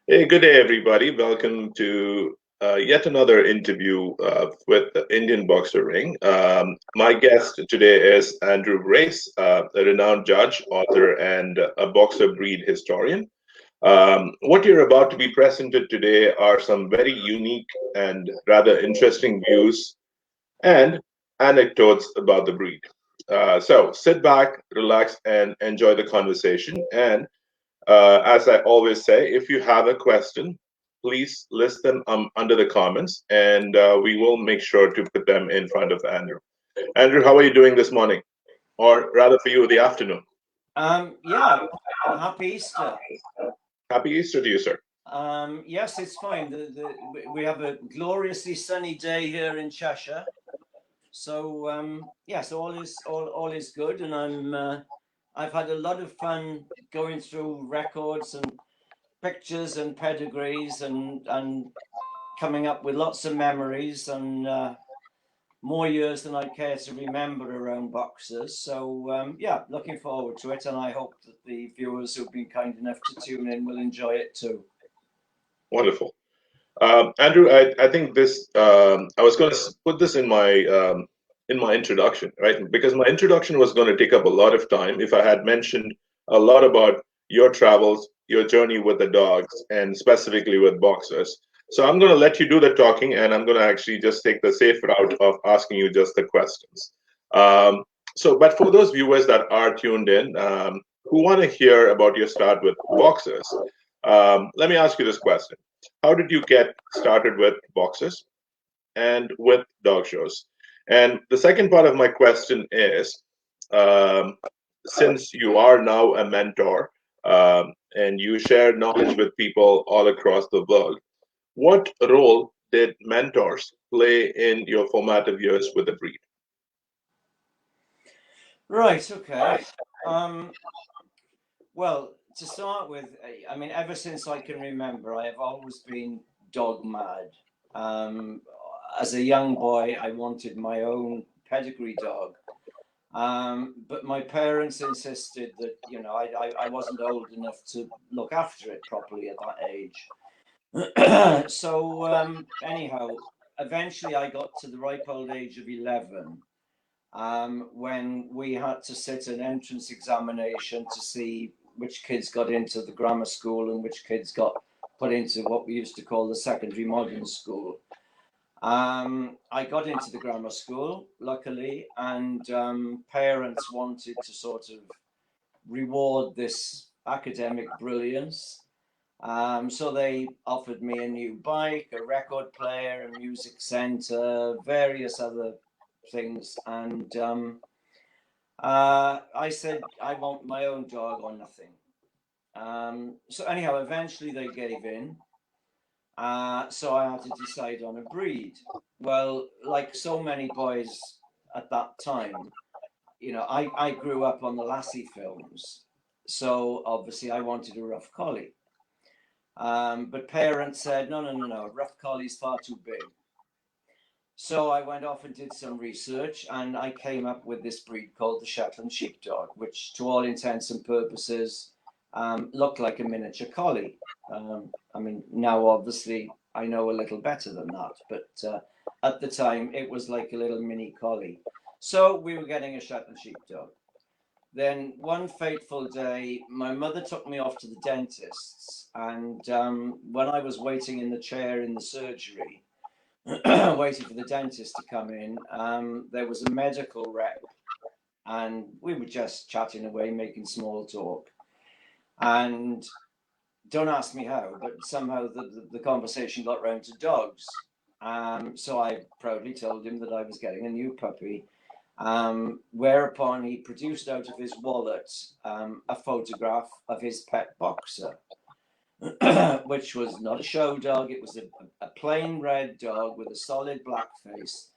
Hey, good day, everybody. Welcome to yet another interview with the Indian Boxer Ring. My guest today is Andrew Grace, a renowned judge, author, and a boxer breed historian. What you're about to be presented today are some very unique and rather interesting views and anecdotes about the breed. So sit back, relax, and enjoy the conversation. And as I always say, if you have a question, please list them under the comments and we will make sure to put them in front of Andrew. Andrew, how are you doing this morning? Or rather for you, the afternoon? Yeah, happy Easter. Happy Easter to you, sir. Yes, it's fine. We have a gloriously sunny day here in Cheshire. So yes, all is good, and I've had a lot of fun going through records and pictures and pedigrees and coming up with lots of memories and more years than I care to remember around boxers. So yeah, looking forward to it, and I hope that the viewers who've been kind enough to tune in will enjoy it too. Wonderful. Andrew, I think this, I was going to put this in my introduction, right? Because my introduction was going to take up a lot of time if I had mentioned a lot about your travels, your journey with the dogs, and specifically with boxers. So I'm going to let you do the talking, and I'm going to actually just take the safe route of asking you just the questions. But for those viewers that are tuned in, who want to hear about your start with boxers, let me ask you this question. How did you get started with boxers and with dog shows? And the second part of my question is, um, since you are now a mentor and you share knowledge with people all across the world, what role did mentors play in your formative years with the breed? Right. Okay. Um, well, to start with, I mean, ever since I can remember, I have always been dog mad. Um, as a young boy, I wanted my own pedigree dog. But my parents insisted that I wasn't old enough to look after it properly at that age. So anyhow, eventually I got to the ripe old age of 11, when we had to sit an entrance examination to see which kids got into the grammar school and which kids got put into what we used to call the secondary modern school. I got into the grammar school, luckily, and parents wanted to sort of reward this academic brilliance. So they offered me a new bike, a record player, a music center, various other things. And I said, I want my own dog or nothing. So, anyhow, eventually they gave in. So I had to decide on a breed. Well, like so many boys at that time, I grew up on the Lassie films. So obviously I wanted a rough collie. But parents said, no, no, no, no, rough collie's far too big. So I went off and did some research and I came up with this breed called the Shetland Sheepdog, which to all intents and purposes looked like a miniature collie. I mean, now obviously I know a little better than that, but at the time it was like a little mini collie. So we were getting a Shetland Sheepdog. Then one fateful day, my mother took me off to the dentist's, and when I was waiting in the chair in the surgery, waiting for the dentist to come in, there was a medical rep, and we were just chatting away, making small talk. And don't ask me how, but somehow the conversation got round to dogs. So I proudly told him that I was getting a new puppy. Whereupon he produced out of his wallet a photograph of his pet boxer, which was not a show dog. It was a plain red dog with a solid black face.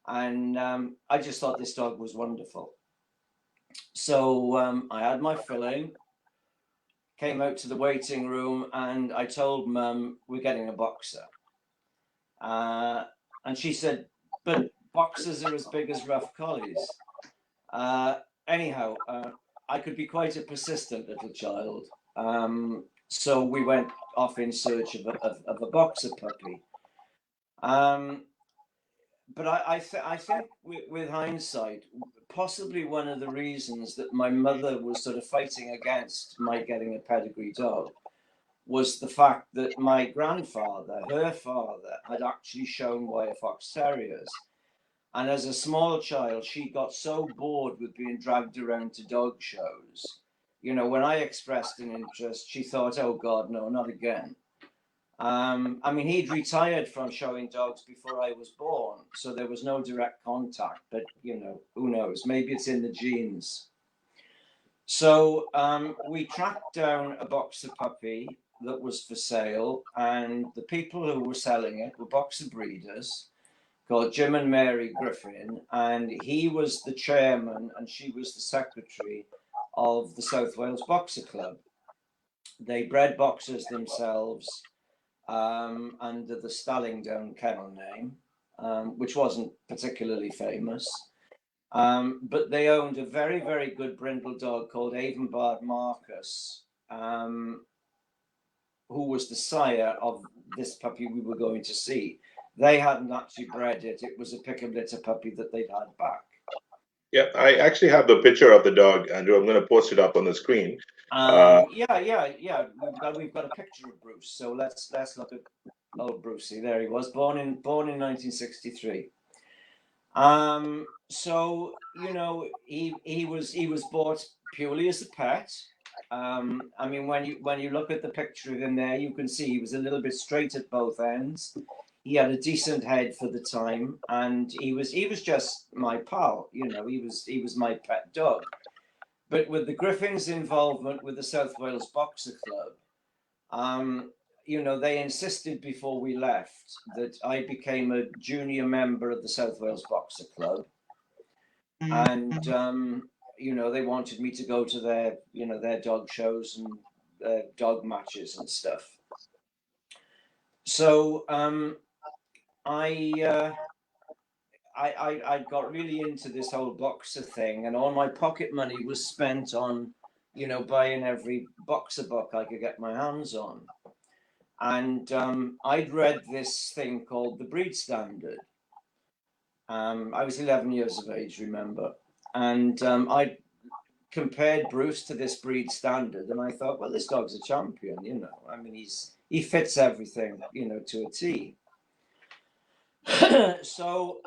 And I just thought this dog was wonderful. So I had my filling, came out to the waiting room, and I told Mum, we're getting a boxer. And she said, but boxers are as big as rough collies. Anyhow, I could be quite a persistent little child. So we went off in search of a boxer puppy. But I think with hindsight, possibly one of the reasons that my mother was sort of fighting against my getting a pedigree dog was the fact that my grandfather, her father, had actually shown wire fox terriers. And as a small child, she got so bored with being dragged around to dog shows. You know, when I expressed an interest, she thought, oh God, no, not again. I mean, he'd retired from showing dogs before I was born, so there was no direct contact, but, you know, who knows? Maybe it's in the genes. So we tracked down a boxer puppy that was for sale, and the people who were selling it were boxer breeders called Jim and Mary Griffin, and he was the chairman and she was the secretary of the South Wales Boxer Club. They bred boxers themselves under the Stallingdown kennel name, which wasn't particularly famous. But they owned a very, very good brindle dog called Avonbard Marcus, who was the sire of this puppy we were going to see. They hadn't actually bred it. It was a pick and litter puppy that they'd had back. Yeah, I actually have the picture of the dog, Andrew. I'm going to post it up on the screen. Yeah. We've got a picture of Bruce. So let's look at old Brucey. There he was, born in 1963. So you know, he was bought purely as a pet. I mean, when you look at the picture of him there, you can see he was a little bit straight at both ends. He had a decent head for the time, and he was just my pal. You know, he was my pet dog. But with the Griffins' involvement with the South Wales Boxer Club, you know, they insisted before we left that I became a junior member of the South Wales Boxer Club, and you know, they wanted me to go to their, you know, their dog shows and dog matches and stuff. So I I got really into this whole boxer thing, and all my pocket money was spent on, you know, buying every boxer book I could get my hands on. And I'd read this thing called the Breed Standard. I was 11 years of age, remember, and I compared Bruce to this Breed Standard, and I thought, well, this dog's a champion, you know. I mean, he fits everything, you know, to a T. So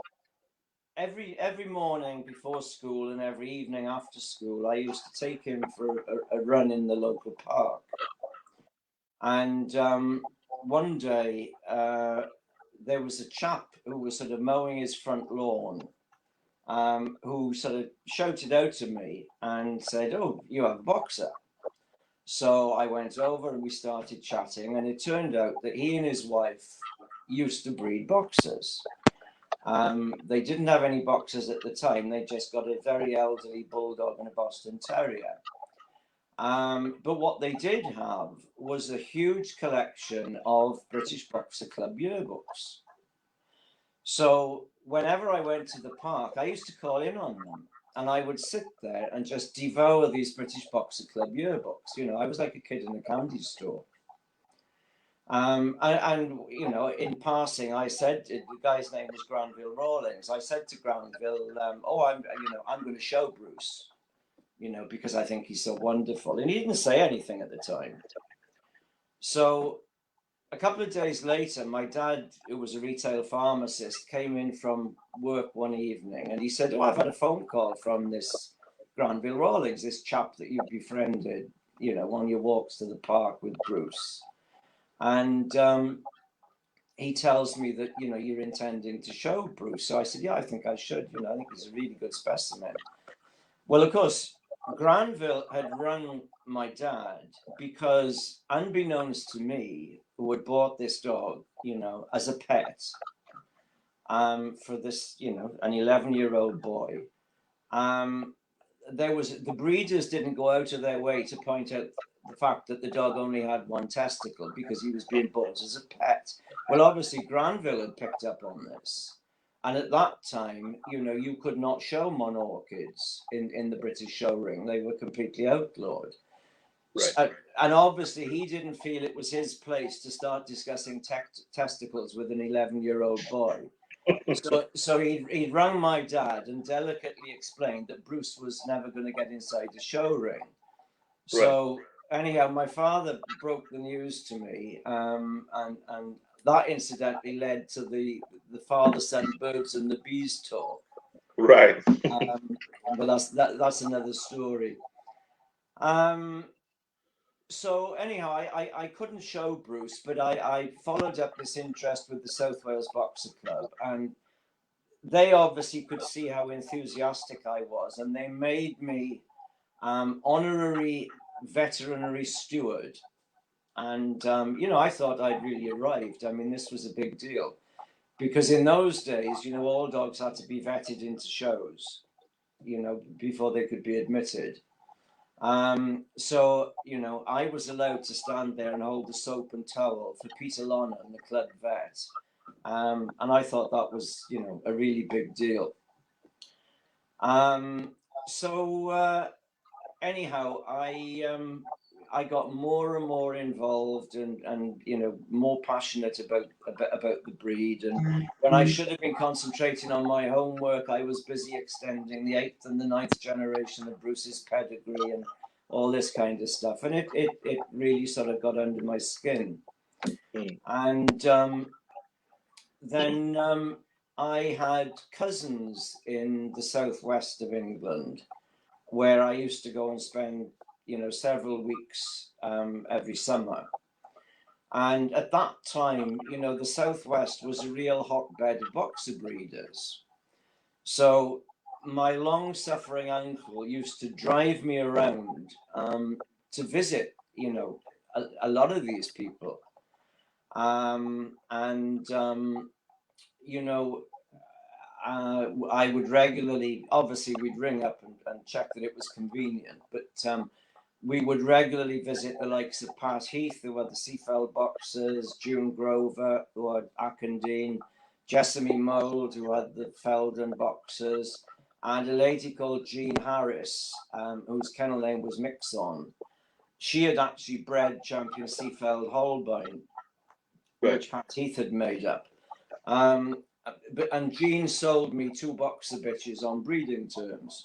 every morning before school and every evening after school, I used to take him for a run in the local park. And one day there was a chap who was sort of mowing his front lawn, who sort of shouted out to me and said, "Oh, you have a boxer." So I went over and we started chatting, and it turned out that he and his wife used to breed boxers. They didn't have any boxers at the time. They just got a very elderly bulldog and a Boston Terrier. But what they did have was a huge collection of British Boxer Club yearbooks. So whenever I went to the park, I used to call in on them, and I would sit there and just devour these British Boxer Club yearbooks. You know, I was like a kid in a candy store. And you know, in passing, I said the guy's name was Granville Rawlings. I said to Granville, "Oh, I'm going to show Bruce, you know, because I think he's so wonderful." And he didn't say anything at the time. So a couple of days later, my dad, who was a retail pharmacist, came in from work one evening, and he said, "Oh, I've had a phone call from this Granville Rawlings, this chap that you befriended, you know, on your walks to the park with Bruce." And he tells me that, you know, you're intending to show Bruce. So I said, yeah, I think I should. You know, I think he's a really good specimen. Well, of course, Granville had rung my dad because, unbeknownst to me, who had bought this dog, you know, as a pet, for this, you know, an 11-year-old boy, the breeders didn't go out of their way to point out the fact that the dog only had one testicle because he was being bought as a pet. Well, obviously, Granville had picked up on this. And at that time, you know, you could not show monorchids in the British show ring. They were completely outlawed. Right. And obviously he didn't feel it was his place to start discussing testicles with an 11-year-old boy. So he rang my dad and delicately explained that Bruce was never going to get inside the show ring. Right. So anyhow, my father broke the news to me, and that incidentally led to the father-son birds and the bees talk. Right. But that's another story. So anyhow, I couldn't show Bruce, but I followed up this interest with the South Wales Boxer Club, and they obviously could see how enthusiastic I was, and they made me honorary veterinary steward. And I thought I'd really arrived. I mean, this was a big deal because in those days, all dogs had to be vetted into shows, before they could be admitted. So, I was allowed to stand there and hold the soap and towel for Peter Lonnan, the club vet. And I thought that was, a really big deal. So anyhow, I got more and more involved and more passionate about the breed. And when I should have been concentrating on my homework, I was busy extending the 8th and the 9th generation of Bruce's pedigree and all this kind of stuff. And it really sort of got under my skin. And then I had cousins in the southwest of England where I used to go and spend, several weeks every summer. And at that time, the Southwest was a real hotbed of boxer breeders. So my long-suffering uncle used to drive me around to visit, a lot of these people. I would regularly, obviously, we'd ring up and check that it was convenient, but we would regularly visit the likes of Pat Heath, who had the Seafeld boxers, June Grover, who had Akendine, Jessamy Mould, who had the Feldon boxers, and a lady called Jean Harris, whose kennel name was Mixon. She had actually bred Champion Seafeld Holbein, which Pat Heath had made up. And Jean sold me 2 boxer bitches on breeding terms.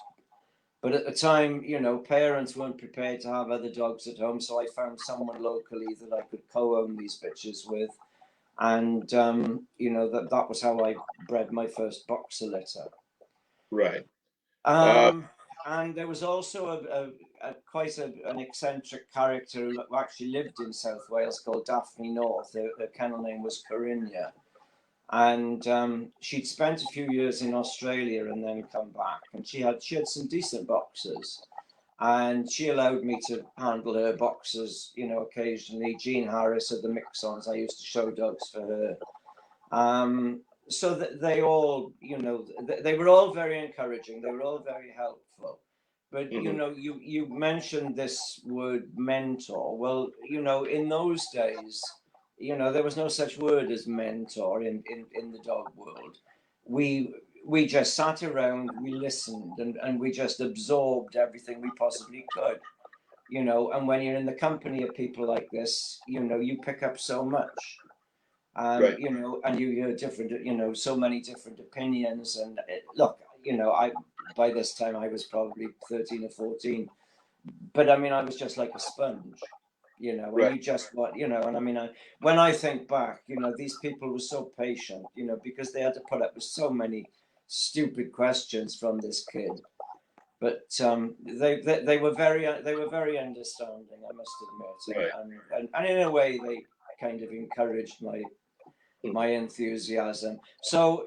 But at the time, parents weren't prepared to have other dogs at home, so I found someone locally that I could co-own these bitches with. And, that was how I bred my first boxer litter. Right. And there was also quite an eccentric character who actually lived in South Wales called Daphne North. Her kennel name was Corinna. And she'd spent a few years in Australia and then come back, and she had some decent boxers, and she allowed me to handle her boxers, occasionally. Jean Harris of the Mixons, I used to show dogs for her. So that they all, they were all very encouraging. They were all very helpful. But you mentioned this word mentor. Well, in those days, there was no such word as mentor in the dog world. We just sat around, we listened, and we just absorbed everything we possibly could. And when you're in the company of people like this, you pick up so much. Right. And you hear different, so many different opinions. And look, by this time I was probably 13 or 14, but I mean, I was just like a sponge, and you just what, and I mean, when I think back, these people were so patient, because they had to put up with so many stupid questions from this kid. But they were very understanding, I must admit, and in a way they kind of encouraged my enthusiasm. So,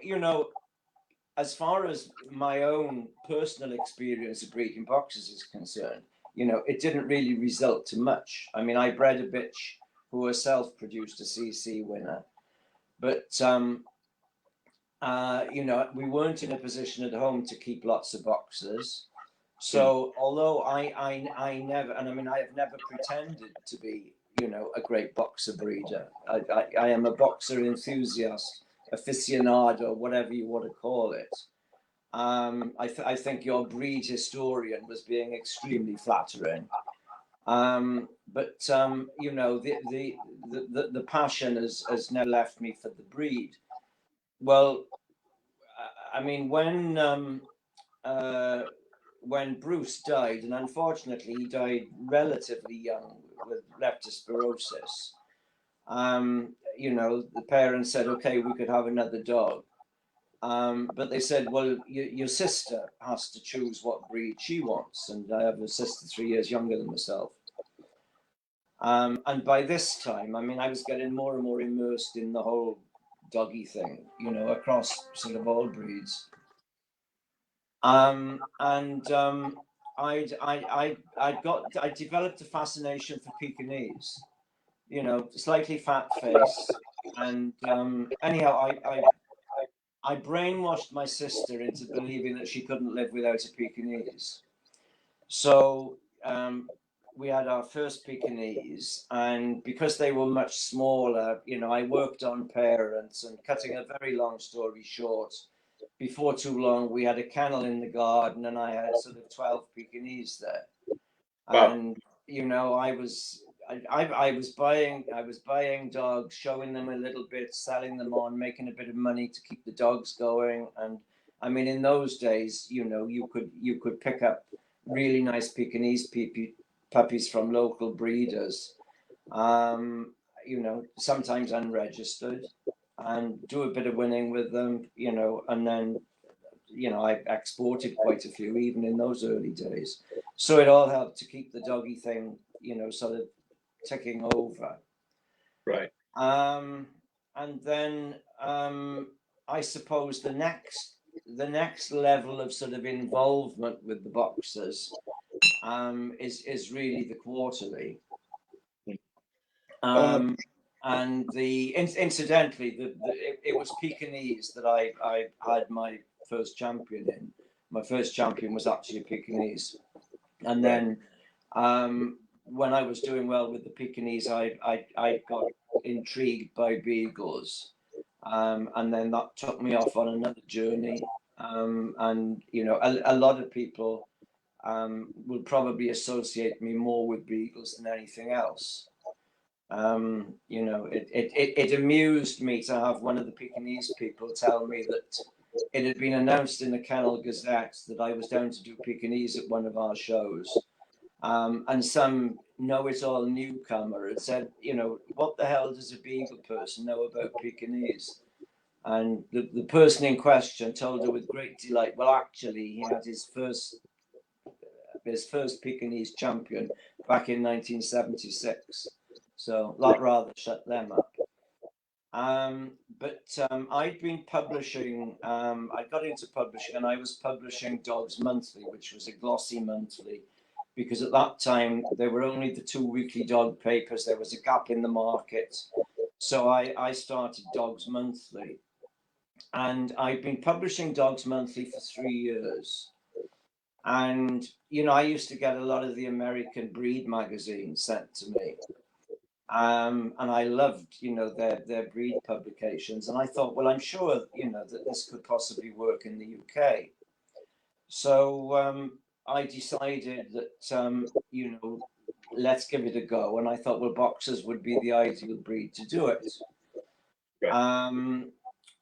as far as my own personal experience of breeding boxers is concerned, it didn't really result to much. I mean, I bred a bitch who herself produced a CC winner, but we weren't in a position at home to keep lots of boxers. So although I never, and I mean, I have never pretended to be, a great boxer breeder. I am a boxer enthusiast, aficionado, whatever you want to call it. I think your breed historian was being extremely flattering. But you know, the passion has never left me for the breed. Well, I mean, when Bruce died, and unfortunately he died relatively young with leptospirosis. You know, the parents said, okay, we could have another dog. But they said, well, your sister has to choose what breed she wants. And I have a sister 3 years younger than myself. And by this time, I mean, I was getting more and more immersed in the whole doggy thing, you know, across sort of all breeds. And I developed a fascination for Pekingese, you know, slightly fat face. And anyhow, I brainwashed my sister into believing that she couldn't live without a Pekingese. So we had our first Pekingese, and because they were much smaller, you know, I worked on parents. And cutting a very long story short, before too long, we had a kennel in the garden, and I had sort of 12 Pekingese there. Wow. And you know, I was buying dogs, showing them a little bit, selling them on, making a bit of money to keep the dogs going. And I mean, in those days, you know, you could pick up really nice Pekingese puppies from local breeders, um, you know, sometimes unregistered, and do a bit of winning with them, you know. And then, you know, I exported quite a few even in those early days. So it all helped to keep the doggy thing, you know, sort of ticking over. Right. Um, and then I suppose the next level of sort of involvement with the boxers is really the quarterly. Uh, Um, and incidentally, it was Pekingese that I had my first champion in. My first champion was actually a Pekingese. And right. then when I was doing well with the Pekingese, I got intrigued by beagles. And then that took me off on another journey. And, you know, a lot of people will probably associate me more with beagles than anything else. You know, it amused me to have one of the Pekingese people tell me that it had been announced in the Kennel Gazette that I was down to do Pekingese at one of our shows. And some know-it-all newcomer had said, you know, what the hell does a beagle person know about Pekingese? And the person in question told her with great delight, well, actually, he had his first Pekingese champion back in 1976. So that rather shut them up. But I'd been publishing, I got into publishing, and I was publishing Dogs Monthly, which was a glossy monthly, because at that time there were only the two weekly dog papers. There was a gap in the market. So I started Dogs Monthly, and I'd been publishing Dogs Monthly for 3 years. And, you know, I used to get a lot of the American breed magazines sent to me. And I loved, you know, their breed publications. And I thought, well, I'm sure, you know, that this could possibly work in the UK. So I decided that, you know, let's give it a go. And I thought, well, boxers would be the ideal breed to do it. Right. Um,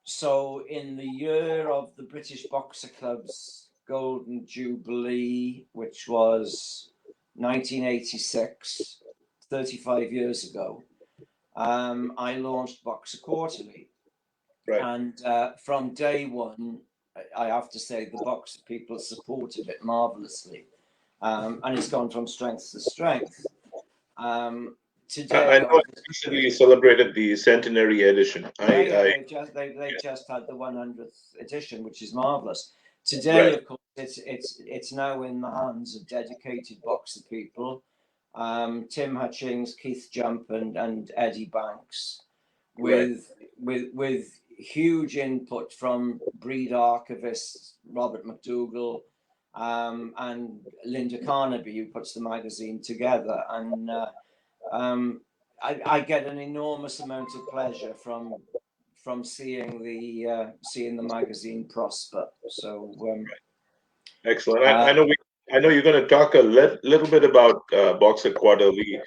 so in the year of the British Boxer Club's Golden Jubilee, which was 1986, 35 years ago, I launched Boxer Quarterly. Right. And from day one, I have to say the Boxer people supported it marvelously. And it's gone from strength to strength. Um, I today, know it recently celebrated the centenary edition. yeah, I they've just had the 100th edition, which is marvelous. Today, right. of course, it's now in the hands of dedicated boxer people, Tim Hutchings, Keith Jump, and Eddie Banks, Right. with huge input from breed archivists Robert McDougall, and Linda Carnaby, who puts the magazine together. And I get an enormous amount of pleasure from seeing the magazine prosper. So Excellent. I uh, know I know you're going to talk a little bit about Boxer Quarterly,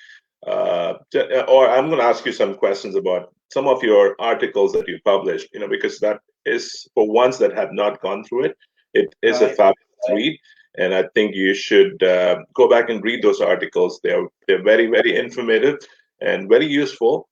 or I'm going to ask you some questions about some of your articles that you published. Because that is for ones that have not gone through it. It is a Right. fabulous read, and I think you should go back and read those articles. They're very very informative and very useful.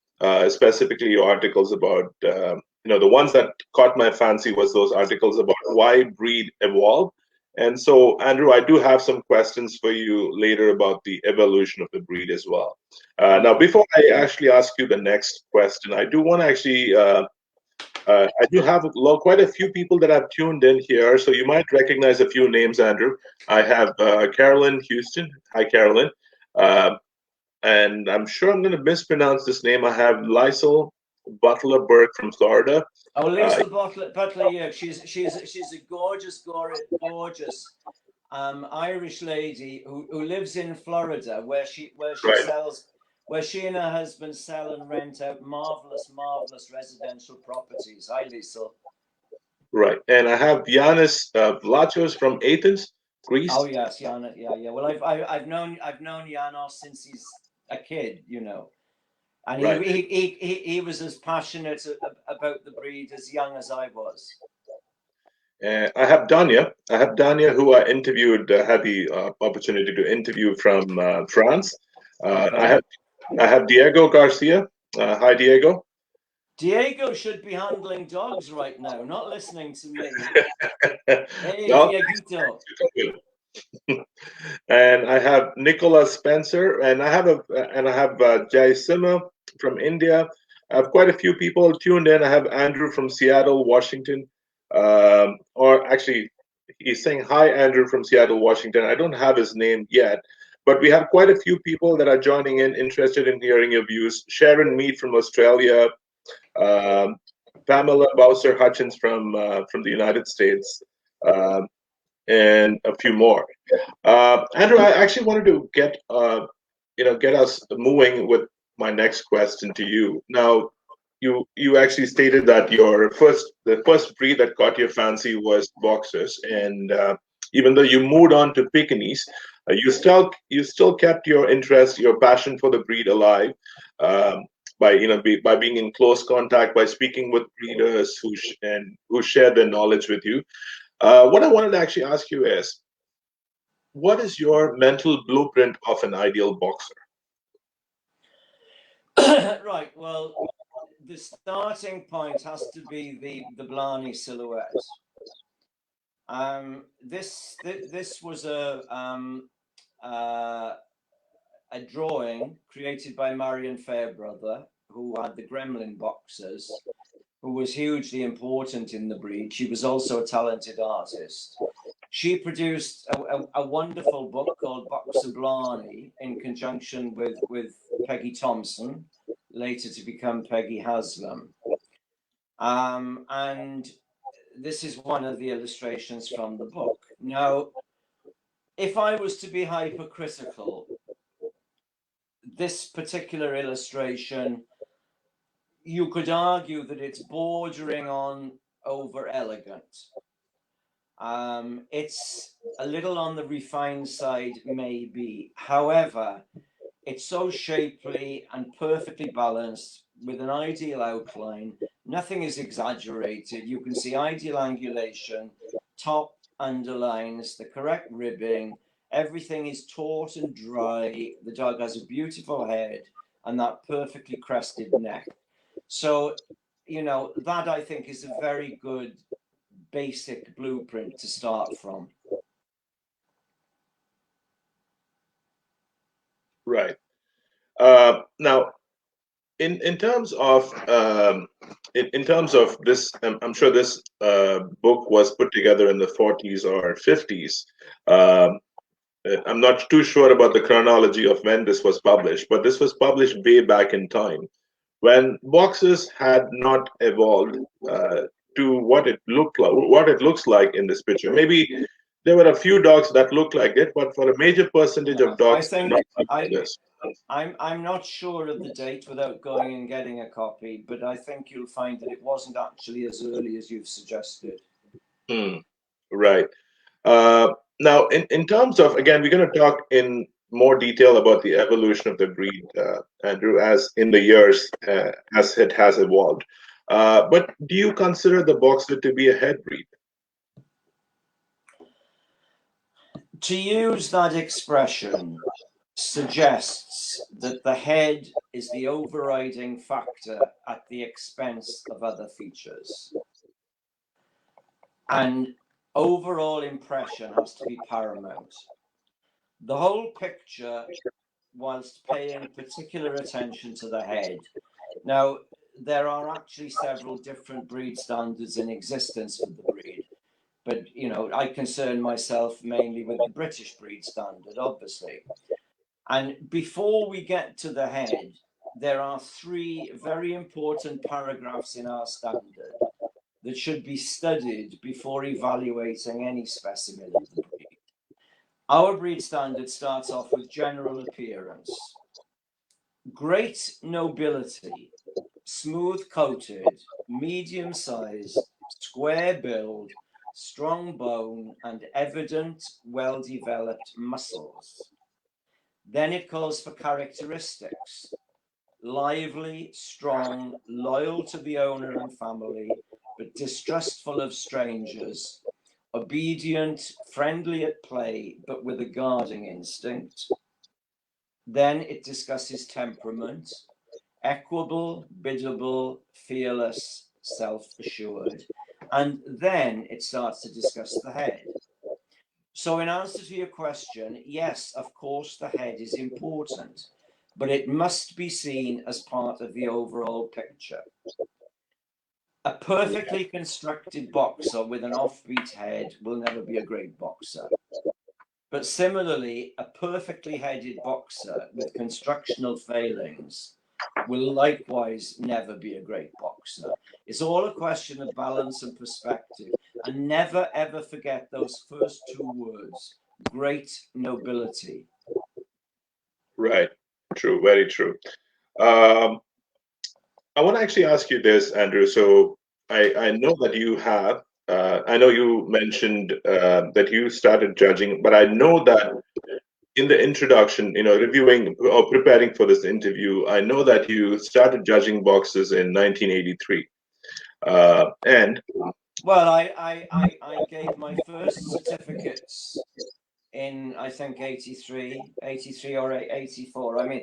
Specifically, your articles about the ones that caught my fancy was those articles about why breed evolved. And so, Andrew, I do have some questions for you later about the evolution of the breed as well. Now, Okay. before I actually ask you the next question, I do want to actually, I do have quite a few people that have tuned in here, so you might recognize a few names, Andrew. I have Carolyn Houston. Hi, Carolyn. Uh, and I'm sure I'm going to mispronounce this name. I have Lysel Butler Burke from Florida. Oh, Uh, Lisa Butler, yeah, she's a gorgeous, gorgeous Irish lady who lives in Florida, right, where she and her husband sell and rent out marvelous residential properties. Hi, Lisa. right. And I have Yanis Vlachos from Athens, Oh Greece. yes, Yana, yeah. Well, I've known Janos since he's a kid, and Right. he was as passionate about the breed as young as I was. I have Danya. I have Danya, who I interviewed, had the opportunity to interview from France. Uh, I have Okay. I have Diego Garcia. Hi, Diego. Diego should be handling dogs right now, not listening to me. Hey, Well, Dieguito. and I have Nicholas Spencer, and I have Jai Sima from India. I have quite a few people tuned in. I have Andrew from Seattle, Washington. Or actually, he's saying hi, Andrew from Seattle, Washington. I don't have his name yet, but we have quite a few people that are joining in, interested in hearing your views. Sharon Mead from Australia, um, Pamela Bowser Hutchins from the United States, um, and a few more. Andrew, I actually wanted to get us moving with my next question to you. Now, you actually stated that the first breed that caught your fancy was boxers, and even though you moved on to Pekingese, you still kept your interest, your passion for the breed alive. Um, by being in close contact, by speaking with breeders who share their knowledge with you. What I wanted to actually ask you is, what is your mental blueprint of an ideal boxer? Right. Well, the starting point has to be the Blarney silhouette. This was uh, a drawing created by Marion Fairbrother, who had the Gremlin boxers, who was hugely important in the breed. She was also a talented artist. She produced a wonderful book called Boxer Blarney in conjunction with Peggy Thompson, later to become Peggy Haslam. And this is one of the illustrations from the book. Now, if I was to be hypercritical, this particular illustration, you could argue that it's bordering on over elegant. It's a little on the refined side, maybe. However, it's so shapely and perfectly balanced with an ideal outline. Nothing is exaggerated. You can see ideal angulation, top underlines, the correct ribbing. Everything is taut and dry. The dog has a beautiful head and that perfectly crested neck. So, that I think is a very good basic blueprint to start from. Right. Now, in terms of in terms of this, I'm sure this book was put together in the 40s or 50s. Um, I'm not too sure about the chronology of when this was published, but this was published way back in time when boxes had not evolved to what it looks like in this picture. Maybe there were a few dogs that looked like it, but for a major percentage of I dogs, did not think look like I this. I'm not sure of the date without going and getting a copy, but I think you'll find that it wasn't actually as early as you've suggested. Hmm, right. Uh, Now, in terms of, again, we're going to talk in more detail about the evolution of the breed, Andrew, as in the years as it has evolved. But do you consider the boxer to be a head breed? To use that expression suggests that the head is the overriding factor at the expense of other features. And overall impression has to be paramount. The whole picture, whilst paying particular attention to the head. Now, there are actually several different breed standards in existence for the breed, but I concern myself mainly with the British breed standard, obviously. And before we get to the head, there are three very important paragraphs in our standard that should be studied before evaluating any specimen of the breed. Our breed standard starts off with general appearance. Great nobility, smooth coated, medium sized, square build, strong bone, and evident, well developed muscles. Then it calls for characteristics: lively, strong, loyal to the owner and family, but distrustful of strangers, obedient, friendly at play, but with a guarding instinct. Then it discusses temperament: equable, biddable, fearless, self-assured. And then it starts to discuss the head. So in answer to your question, yes, of course, the head is important, but it must be seen as part of the overall picture. A perfectly constructed boxer with an offbeat head will never be a great boxer. But similarly, a perfectly headed boxer with constructional failings will likewise never be a great boxer. It's all a question of balance and perspective. And never ever forget those first two words: great nobility. Right. True. Very true. Um, I want to actually ask you this, Andrew. So I know that you have, I know you mentioned that you started judging, but I know that in the introduction, reviewing or preparing for this interview, I know that you started judging boxes in 1983. And Well, I gave my first certificates in, I think, 83 or 84. I mean,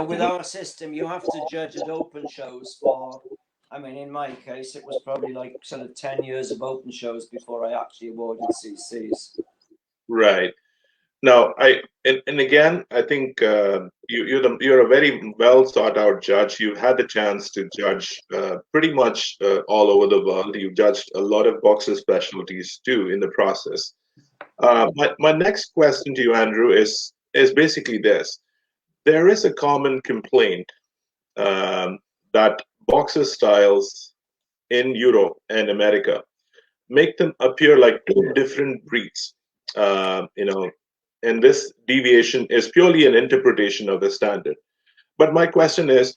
with our system, you have to judge at open shows for, I mean, in my case, it was probably like sort of 10 years of open shows before I actually awarded CCs. right. Now, and again, I think you're a very well sought out judge. You've had the chance to judge pretty much all over the world. You've judged a lot of boxer specialties too in the process. My next question to you, Andrew, is basically this: there is a common complaint um, that boxer styles in Europe and America make them appear like two different breeds. And this deviation is purely an interpretation of the standard. But my question is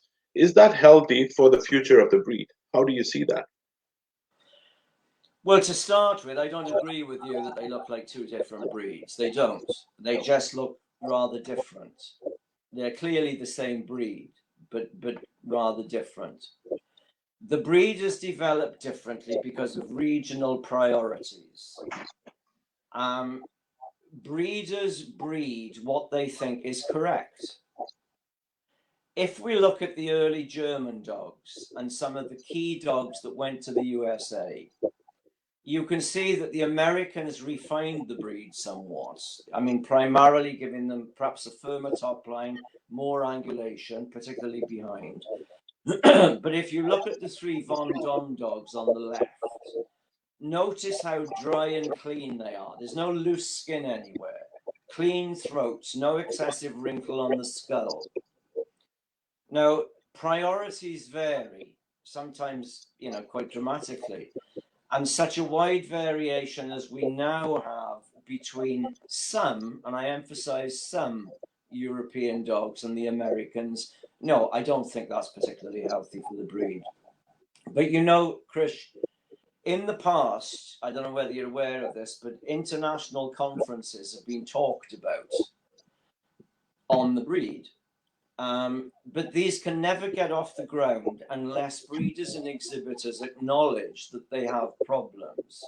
that healthy for the future of the breed? How do you see that? Well, to start with, I don't agree with you that they look like two different breeds. They don't. They just look rather different. They're clearly the same breed, but rather different. The breeders develop differently because of regional priorities. Breeders breed what they think is correct. If we look at the early German dogs and some of the key dogs that went to the USA, you can see that the Americans refined the breed somewhat. I mean, primarily giving them perhaps a firmer top line, more angulation, particularly behind. But if you look at the three Von Don dogs on the left, notice how dry and clean they are. There's no loose skin anywhere. Clean throats, no excessive wrinkle on the skull. Now, priorities vary, sometimes, quite dramatically. And such a wide variation as we now have between some, and I emphasize some, European dogs and the Americans, no, I don't think that's particularly healthy for the breed. But Krish, In the past, I don't know whether you're aware of this, but international conferences have been talked about on the breed. But these can never get off the ground unless breeders and exhibitors acknowledge that they have problems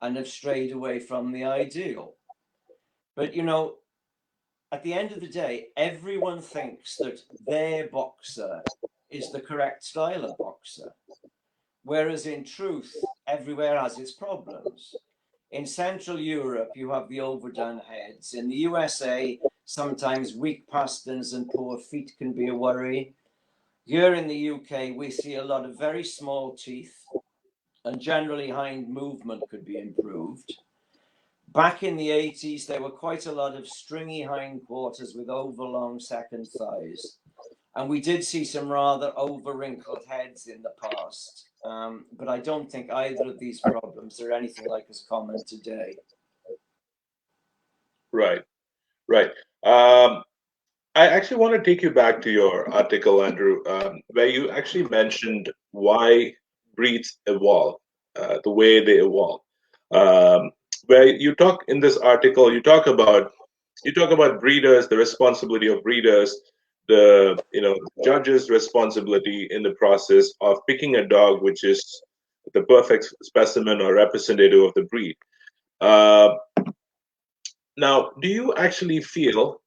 and have strayed away from the ideal. But you know, at the end of the day, everyone thinks that their boxer is the correct style of boxer, whereas in truth, everywhere has its problems. In Central Europe, you have the overdone heads. In the USA, sometimes weak pasterns and poor feet can be a worry. Here in the UK, we see a lot of very small teeth, and generally hind movement could be improved. Back in the 80s, there were quite a lot of stringy hindquarters with overlong second thighs. And we did see some rather over wrinkled heads in the past. But I don't think either of these problems are anything like as common today. Right, right. I actually want to take you back to your article, Andrew, where you actually mentioned why breeds evolve, the way they evolve. Um, where you talk in this article, you talk about breeders, the responsibility of breeders, the judges' responsibility in the process of picking a dog which is the perfect specimen or representative of the breed. Uh, Now, do you actually feel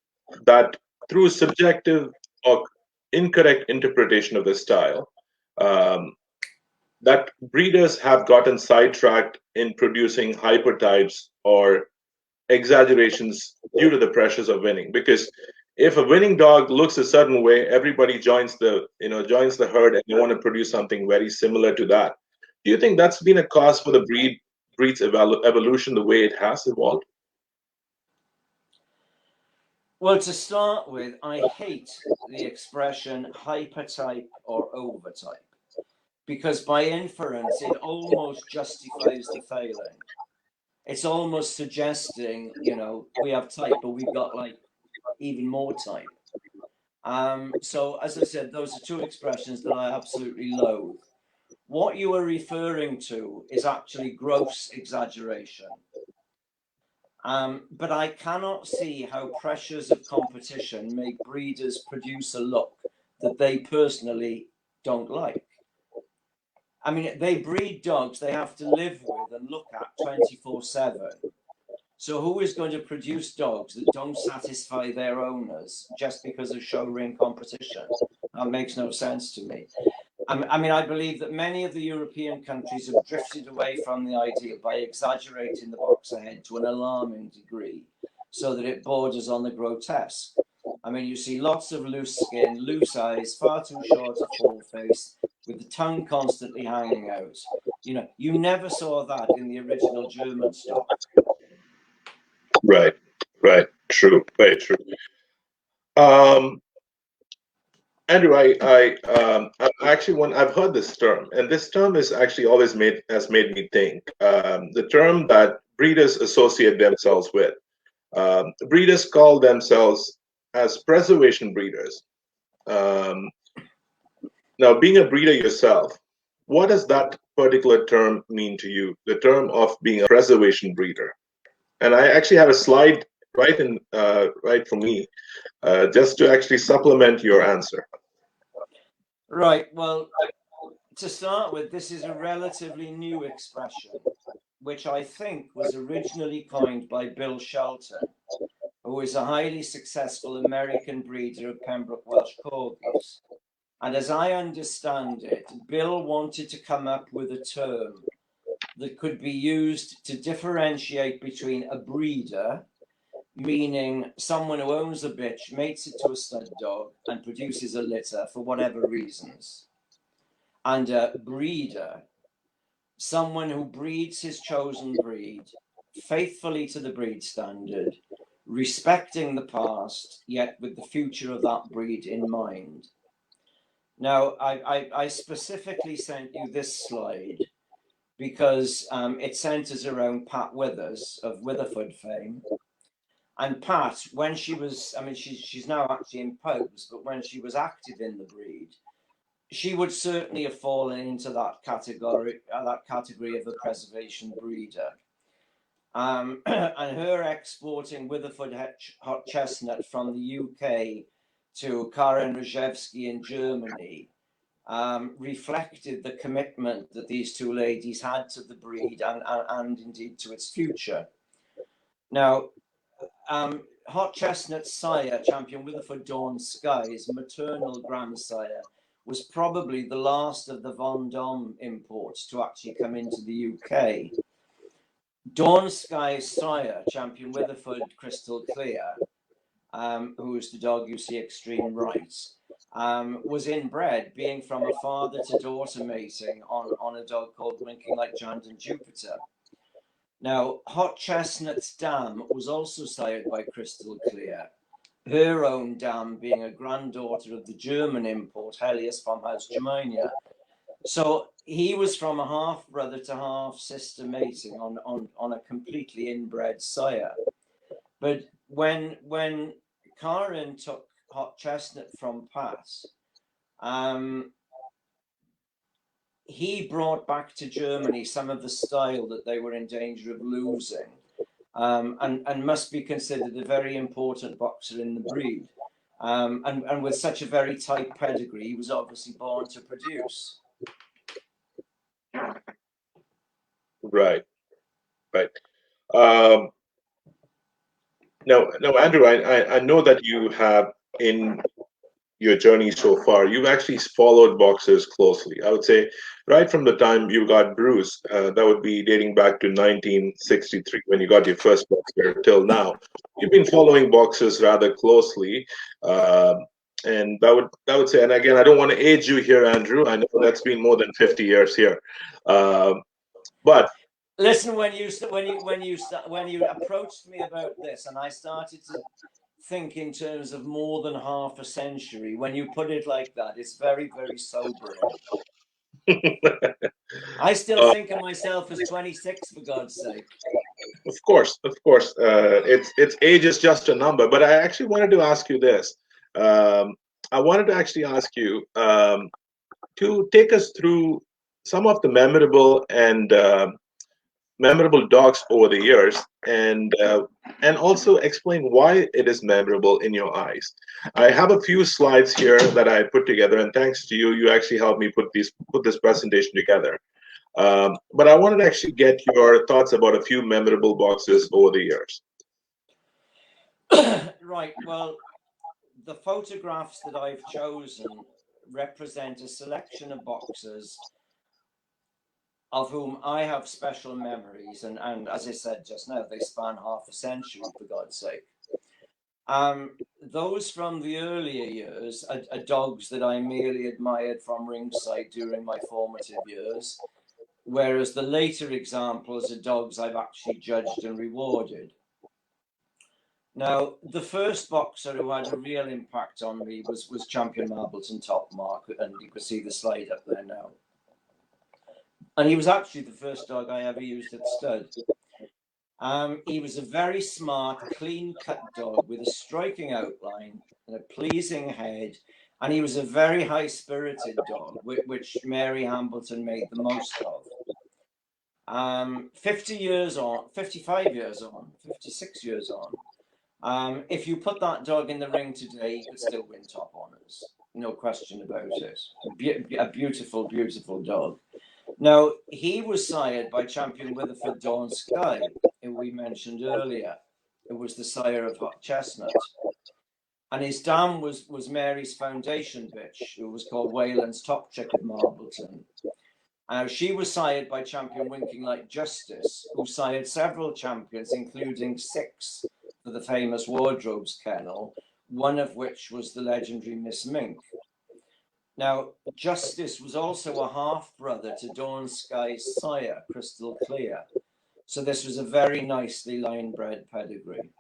that through subjective or incorrect interpretation of the style, um, that breeders have gotten sidetracked in producing hypertypes or exaggerations due to the pressures of winning? Because if a winning dog looks a certain way, everybody joins the herd and they want to produce something very similar to that. Do you think that's been a cause for the breed's evolution the way it has evolved? Well, to start with, I hate the expression hypertype or overtype because by inference, it almost justifies the failing. It's almost suggesting, you know, we have type, but we've got like even more type. So, as I said, those are two expressions that I absolutely loathe. What you are referring to is actually gross exaggeration. But I cannot see how pressures of competition make breeders produce a look that they personally don't like. I mean, they breed dogs they have to live with and look at 24/7. So, who is going to produce dogs that don't satisfy their owners just because of show ring competition? That makes no sense to me. I mean, I believe that many of the European countries have drifted away from the ideal by exaggerating the boxer head to an alarming degree so that it borders on the grotesque. I mean, you see lots of loose skin, loose eyes, far too short a full face, with the tongue constantly hanging out. You know, you never saw that in the original German stock. Right, right, true, very true. Um, Andrew, I actually I've heard this term, and this term is actually always has made me think. The term that breeders associate themselves with. Breeders call themselves as preservation breeders. Um, Now, being a breeder yourself, what does that particular term mean to you? The term of being a preservation breeder. And I actually have a slide right for me, just to actually supplement your answer. Right. Well, to start with, this is a relatively new expression, which I think was originally coined by Bill Shelton, who is a highly successful American breeder of Pembroke Welsh Corgis. And as I understand it, Bill wanted to come up with a term that could be used to differentiate between a breeder, meaning someone who owns a bitch, mates it to a stud dog, and produces a litter for whatever reasons, and a breeder, someone who breeds his chosen breed faithfully to the breed standard, respecting the past, yet with the future of that breed in mind. Now, I specifically sent you this slide because it centers around Pat Withers of Witherford fame. And Pat, when she was, I mean, she's now actually in pose, but when she was active in the breed, she would certainly have fallen into that category of a preservation breeder. And her exporting Witherford Hot Chestnut from the UK to Karen Rejewski in Germany reflected the commitment that these two ladies had to the breed and indeed to its future. Now, Hot Chestnut's sire, Champion Witherford Dawn Sky's maternal grandsire, was probably the last of the Vendôme imports to actually come into the UK. Dawn Sky's sire, Champion Witherford Crystal Clear, who is the dog you see extreme right, was inbred, being from a father to daughter mating on a dog called Winking Like Giant and Jupiter. Now, Hot Chestnut's dam was also sired by Crystal Clear, her own dam being a granddaughter of the German import Helios from House Germania. So he was from a half brother to half sister mating on a completely inbred sire. But when Karen took Hot Chestnut from Pat, he brought back to Germany some of the style that they were in danger of losing, and must be considered a very important boxer in the breed. And with such a very tight pedigree, he was obviously born to produce. Right, right. Um, now, Andrew, I know that you have in your journey so far, you've actually followed boxers closely. I would say right from the time you got Bruce, that would be dating back to 1963 when you got your first boxer till now. You've been following boxers rather closely. And that would say, and again, I don't want to age you here, Andrew. I know that's been more than 50 years here. But listen, when you approached me about this, and I started to think in terms of more than half a century, when you put it like that, it's very, very sobering. I still think of myself as 26, for God's sake. Of course, of course. It's age is just a number. But I actually wanted to ask you this. I wanted to actually ask you to take us through some of the memorable dogs over the years, and also explain why it is memorable in your eyes. I have a few slides here that I put together, and thanks to you, you actually helped me put this presentation together. But I wanted to actually get your thoughts about a few memorable boxes over the years. Right. Well, the photographs that I've chosen represent a selection of boxers of whom I have special memories, and as I said just now, they span half a century, for God's sake. Those from the earlier years are dogs that I merely admired from ringside during my formative years, whereas the later examples are dogs I've actually judged and rewarded. Now, the first boxer who had a real impact on me was Champion Marbleton Top Mark, and you can see the slide up there now. And he was actually the first dog I ever used at stud. He was a very smart, clean-cut dog with a striking outline and a pleasing head, and he was a very high-spirited dog, which Mary Hambleton made the most of. 50 years on, 55 years on, 56 years on, if you put that dog in the ring today, he could still win top honours. No question about it. A beautiful, beautiful dog. Now, he was sired by Champion Witherford Dawn Sky, who we mentioned earlier, who was the sire of Hot Chestnut. And his dam was Mary's foundation bitch, who was called Wayland's Top Chick of Marbleton. She was sired by Champion Winking Like Justice, who sired several champions, including 6 for the famous Wardrobes Kennel, one of which was the legendary Miss Mink. Now, Justice was also a half-brother to Dawn Sky's sire, Crystal Clear. So this was a very nicely line-bred pedigree.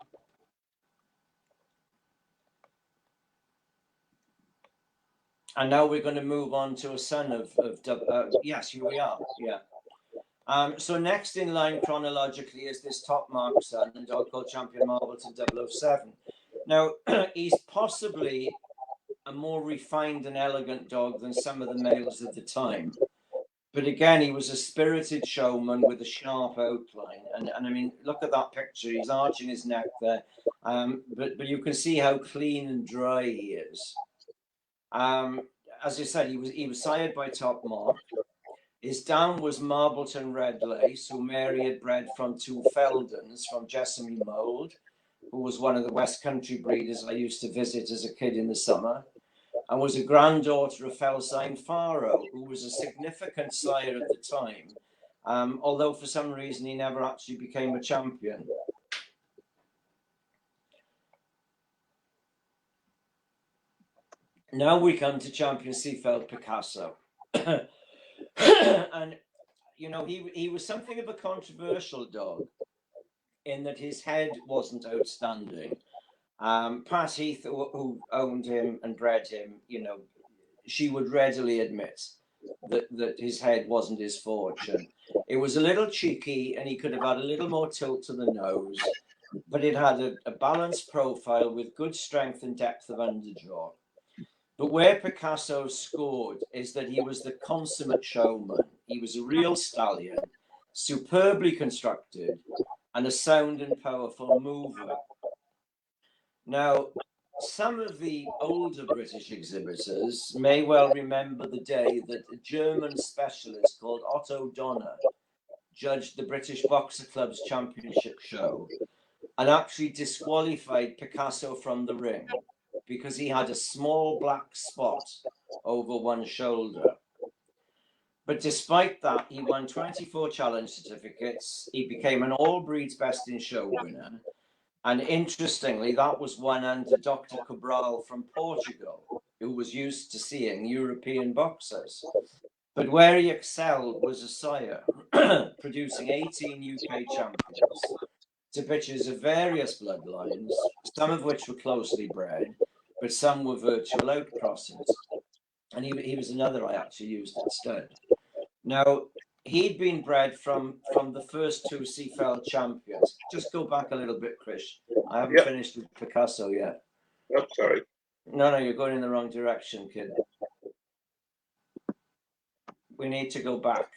And now we're going to move on to a son of yes, here we are, yeah. So next in line chronologically is this Top Mark son, a dog called Champion Marbleton 007. Now, he's possibly a more refined and elegant dog than some of the males of the time. But again, he was a spirited showman with a sharp outline. And I mean, look at that picture. He's arching his neck there. But you can see how clean and dry he is. As I said, he was sired by Top Mark. His dam was Marbleton Red Lace, who Mary had bred from two Feldons from Jessamy Mould, who was one of the West Country breeders I used to visit as a kid in the summer, and was a granddaughter of Felsine Faro, who was a significant sire at the time, although for some reason he never actually became a champion. Now we come to Champion Seefeld Picasso. And, you know, he was something of a controversial dog in that his head wasn't outstanding. Pat Heath, who owned him and bred him, you know, she would readily admit that his head wasn't his fortune. It was a little cheeky and he could have had a little more tilt to the nose, but it had a balanced profile with good strength and depth of underjaw. But where Picasso scored is that he was the consummate showman. He was a real stallion, superbly constructed, and a sound and powerful mover. Now, some of the older British exhibitors may well remember the day that a German specialist called Otto Donner judged the British Boxer Club's championship show and actually disqualified Picasso from the ring because he had a small black spot over one shoulder. But despite that, he won 24 challenge certificates. He became an all breeds best in show winner. And interestingly, that was won under Dr. Cabral from Portugal, who was used to seeing European boxers. But where he excelled was a sire, producing 18 UK champions to bitches of various bloodlines, some of which were closely bred, but some were virtual outcrossings. And he was another I actually used at stud. Now, he'd been bred from the first two Seefeld champions. Just go back a little bit, Chris. I haven't finished with Picasso yet. Oh, sorry. No, you're going in the wrong direction, kid. We need to go back.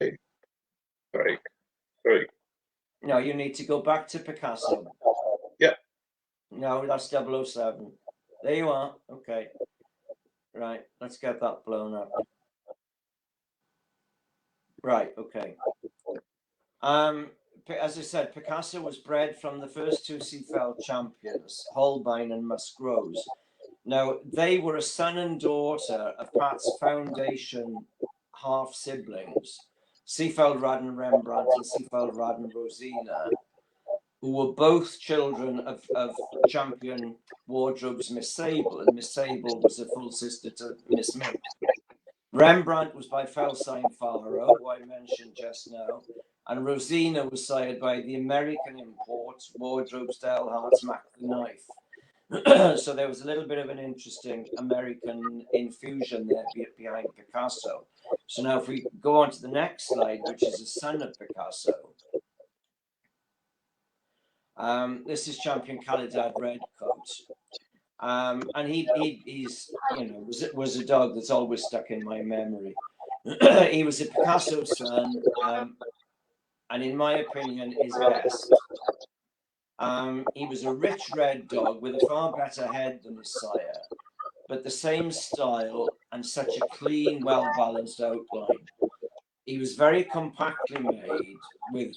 Okay. Sorry. No, you need to go back to Picasso. Yeah. No, that's 007. There you are. Okay. Right, let's get that blown up. Right, okay. As I said, Picasso was bred from the first two Seefeld champions, Holbein and Musgrove. Now, they were a son and daughter of Pat's foundation half siblings, Seefeld Radden Rembrandt and Seefeld Radden Rosina, who were both children of champion Wardrobe's Miss Sable, and Miss Sable was a full sister to Miss Mink. Rembrandt was by Felsine Faro, who I mentioned just now, and Rosina was sired by the American import Wardrobe's Delhart's Mac the Knife. So there was a little bit of an interesting American infusion there behind Picasso. So now if we go on to the next slide, which is a son of Picasso. This is champion Khalidad Redcoat. And he's was a dog that's always stuck in my memory. He was a Picasso son, and in my opinion, his best. He was a rich red dog with a far better head than his sire, but the same style and such a clean, well-balanced outline. He was very compactly made with,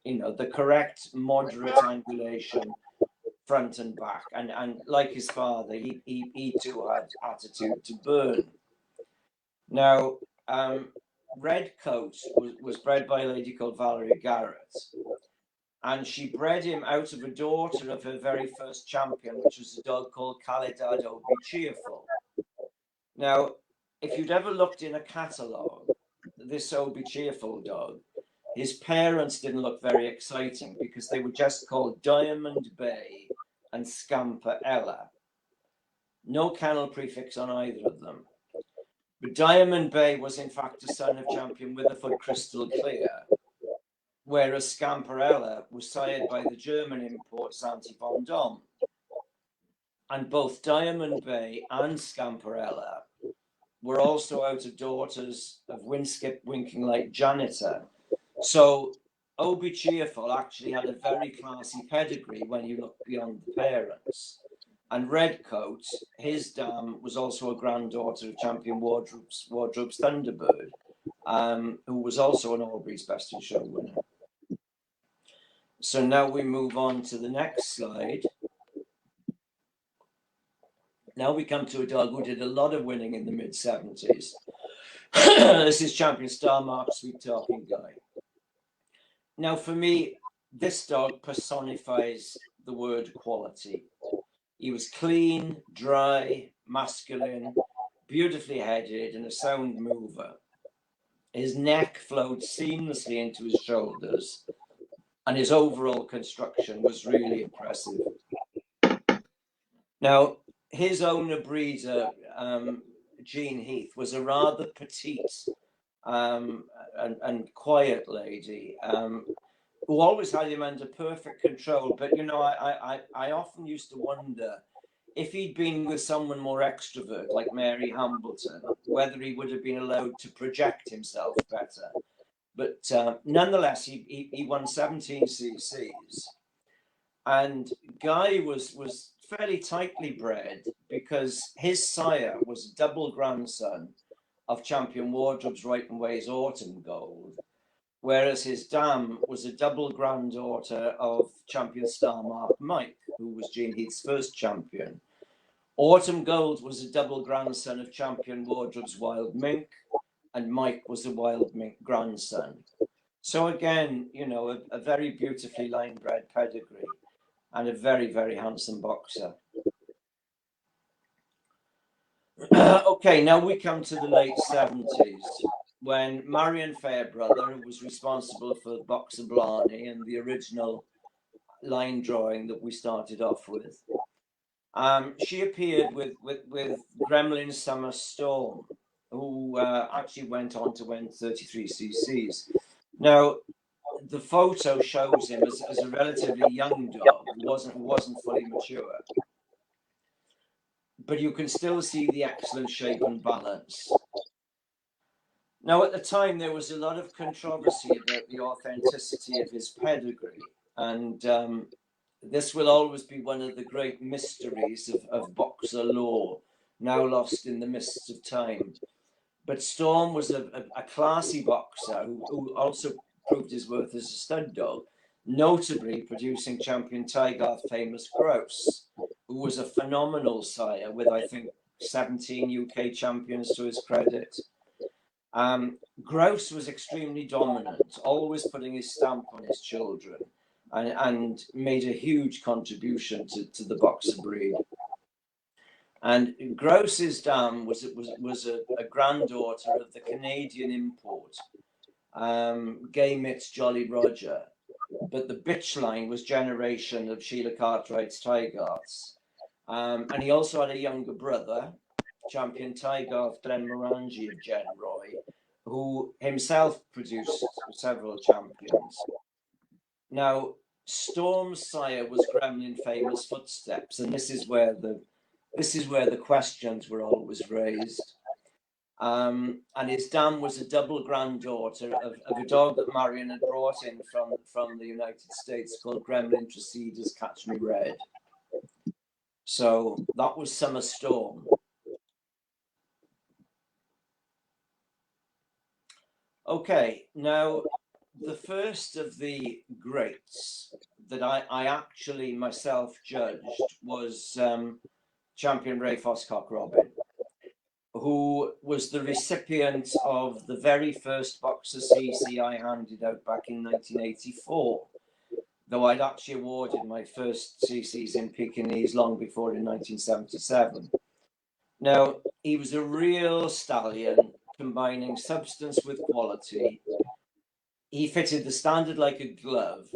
the correct moderate angulation front and back, and like his father, he too had attitude to burn. Now, Redcoat was bred by a lady called Valerie Garrett, and she bred him out of a daughter of her very first champion, which was a dog called Khalidad Obi Cheerful. Now, if you'd ever looked in a catalogue, this Obi Cheerful dog, his parents didn't look very exciting because they were just called Diamond Bay and Scamper Ella. No kennel prefix on either of them. But Diamond Bay was in fact a son of champion Witherfoot Crystal Clear, whereas Scamperella was sired by the German import Santi von Dom. And both Diamond Bay and Scamperella were also out of daughters of Winskip Winking Lake Janitor. So Obi Cheerful actually had a very classy pedigree when you look beyond the parents. And Redcoat, his dam, was also a granddaughter of Champion Wardrobe's Thunderbird, who was also an Albury's Best in Show winner. So now we move on to the next slide. Now we come to a dog who did a lot of winning in the mid-70s. This is Champion Star Mark, Sweet Talking Guy. Now, for me, this dog personifies the word quality. He was clean, dry, masculine, beautifully headed, and a sound mover. His neck flowed seamlessly into his shoulders, and his overall construction was really impressive. Now, his owner breeder, Jean Heath, was a rather petite and quiet lady who always had him under perfect control. But, you know, I often used to wonder if he'd been with someone more extrovert, like Mary Hambleton, whether he would have been allowed to project himself better. But nonetheless, he won 17 CCs. And Guy was fairly tightly bred because his sire was a double grandson of Champion Wardrobe's Right and Way's Autumn Gold, whereas his dam was a double granddaughter of Champion Star Mark Mike, who was Jean Heath's first champion. Autumn Gold was a double grandson of Champion Wardrobe's Wild Mink, and Mike was a Wild Mink grandson. So again, you know, a very beautifully line-bred pedigree and a very, very handsome boxer. Okay, now we come to the late 70s, when Marion Fairbrother, who was responsible for Boxer Blarney and the original line drawing that we started off with, she appeared with Gremlin Summer Storm, who actually went on to win 33 CCs. Now, the photo shows him as a relatively young dog, wasn't fully mature. But you can still see the excellent shape and balance. Now, at the time, there was a lot of controversy about the authenticity of his pedigree, and this will always be one of the great mysteries of boxer lore, now lost in the mists of time. But Storm was a classy boxer who also proved his worth as a stud dog, notably producing Champion Tygarth famous Grouse, who was a phenomenal sire with, I think, 17 UK champions to his credit. Grouse was extremely dominant, always putting his stamp on his children, and made a huge contribution to the boxer breed. And Grouse's dam was a granddaughter of the Canadian import, Gay Mitts Jolly Roger, but the bitch line was generation of Sheila Cartwright's Tygarths. And he also had a younger brother, Champion Tygarth Glenmorangie of Gen Roy, who himself produced several champions. Now, Storm's sire was Gremlin famous Footsteps, and this is where the questions were always raised. And his dam was a double granddaughter of a dog that Marion had brought in from the United States called Gremlin Treseda's Catch Me Red. So that was Summer Storm. Okay, now the first of the greats that I actually myself judged was Champion Ray Foscock Robin, who was the recipient of the very first Boxer CC I handed out back in 1984, though I'd actually awarded my first CCs in Pekingese long before in 1977. Now, he was a real stallion, combining substance with quality. He fitted the standard like a glove,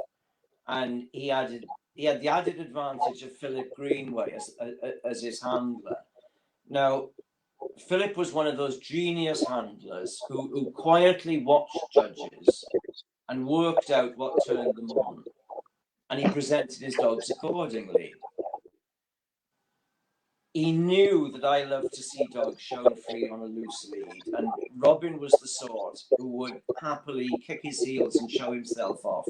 and he had the added advantage of Philip Greenway as his handler. Now, Philip was one of those genius handlers who quietly watched judges and worked out what turned them on, and he presented his dogs accordingly. he knew that I loved to see dogs shown free on a loose lead, and Robin was the sort who would happily kick his heels and show himself off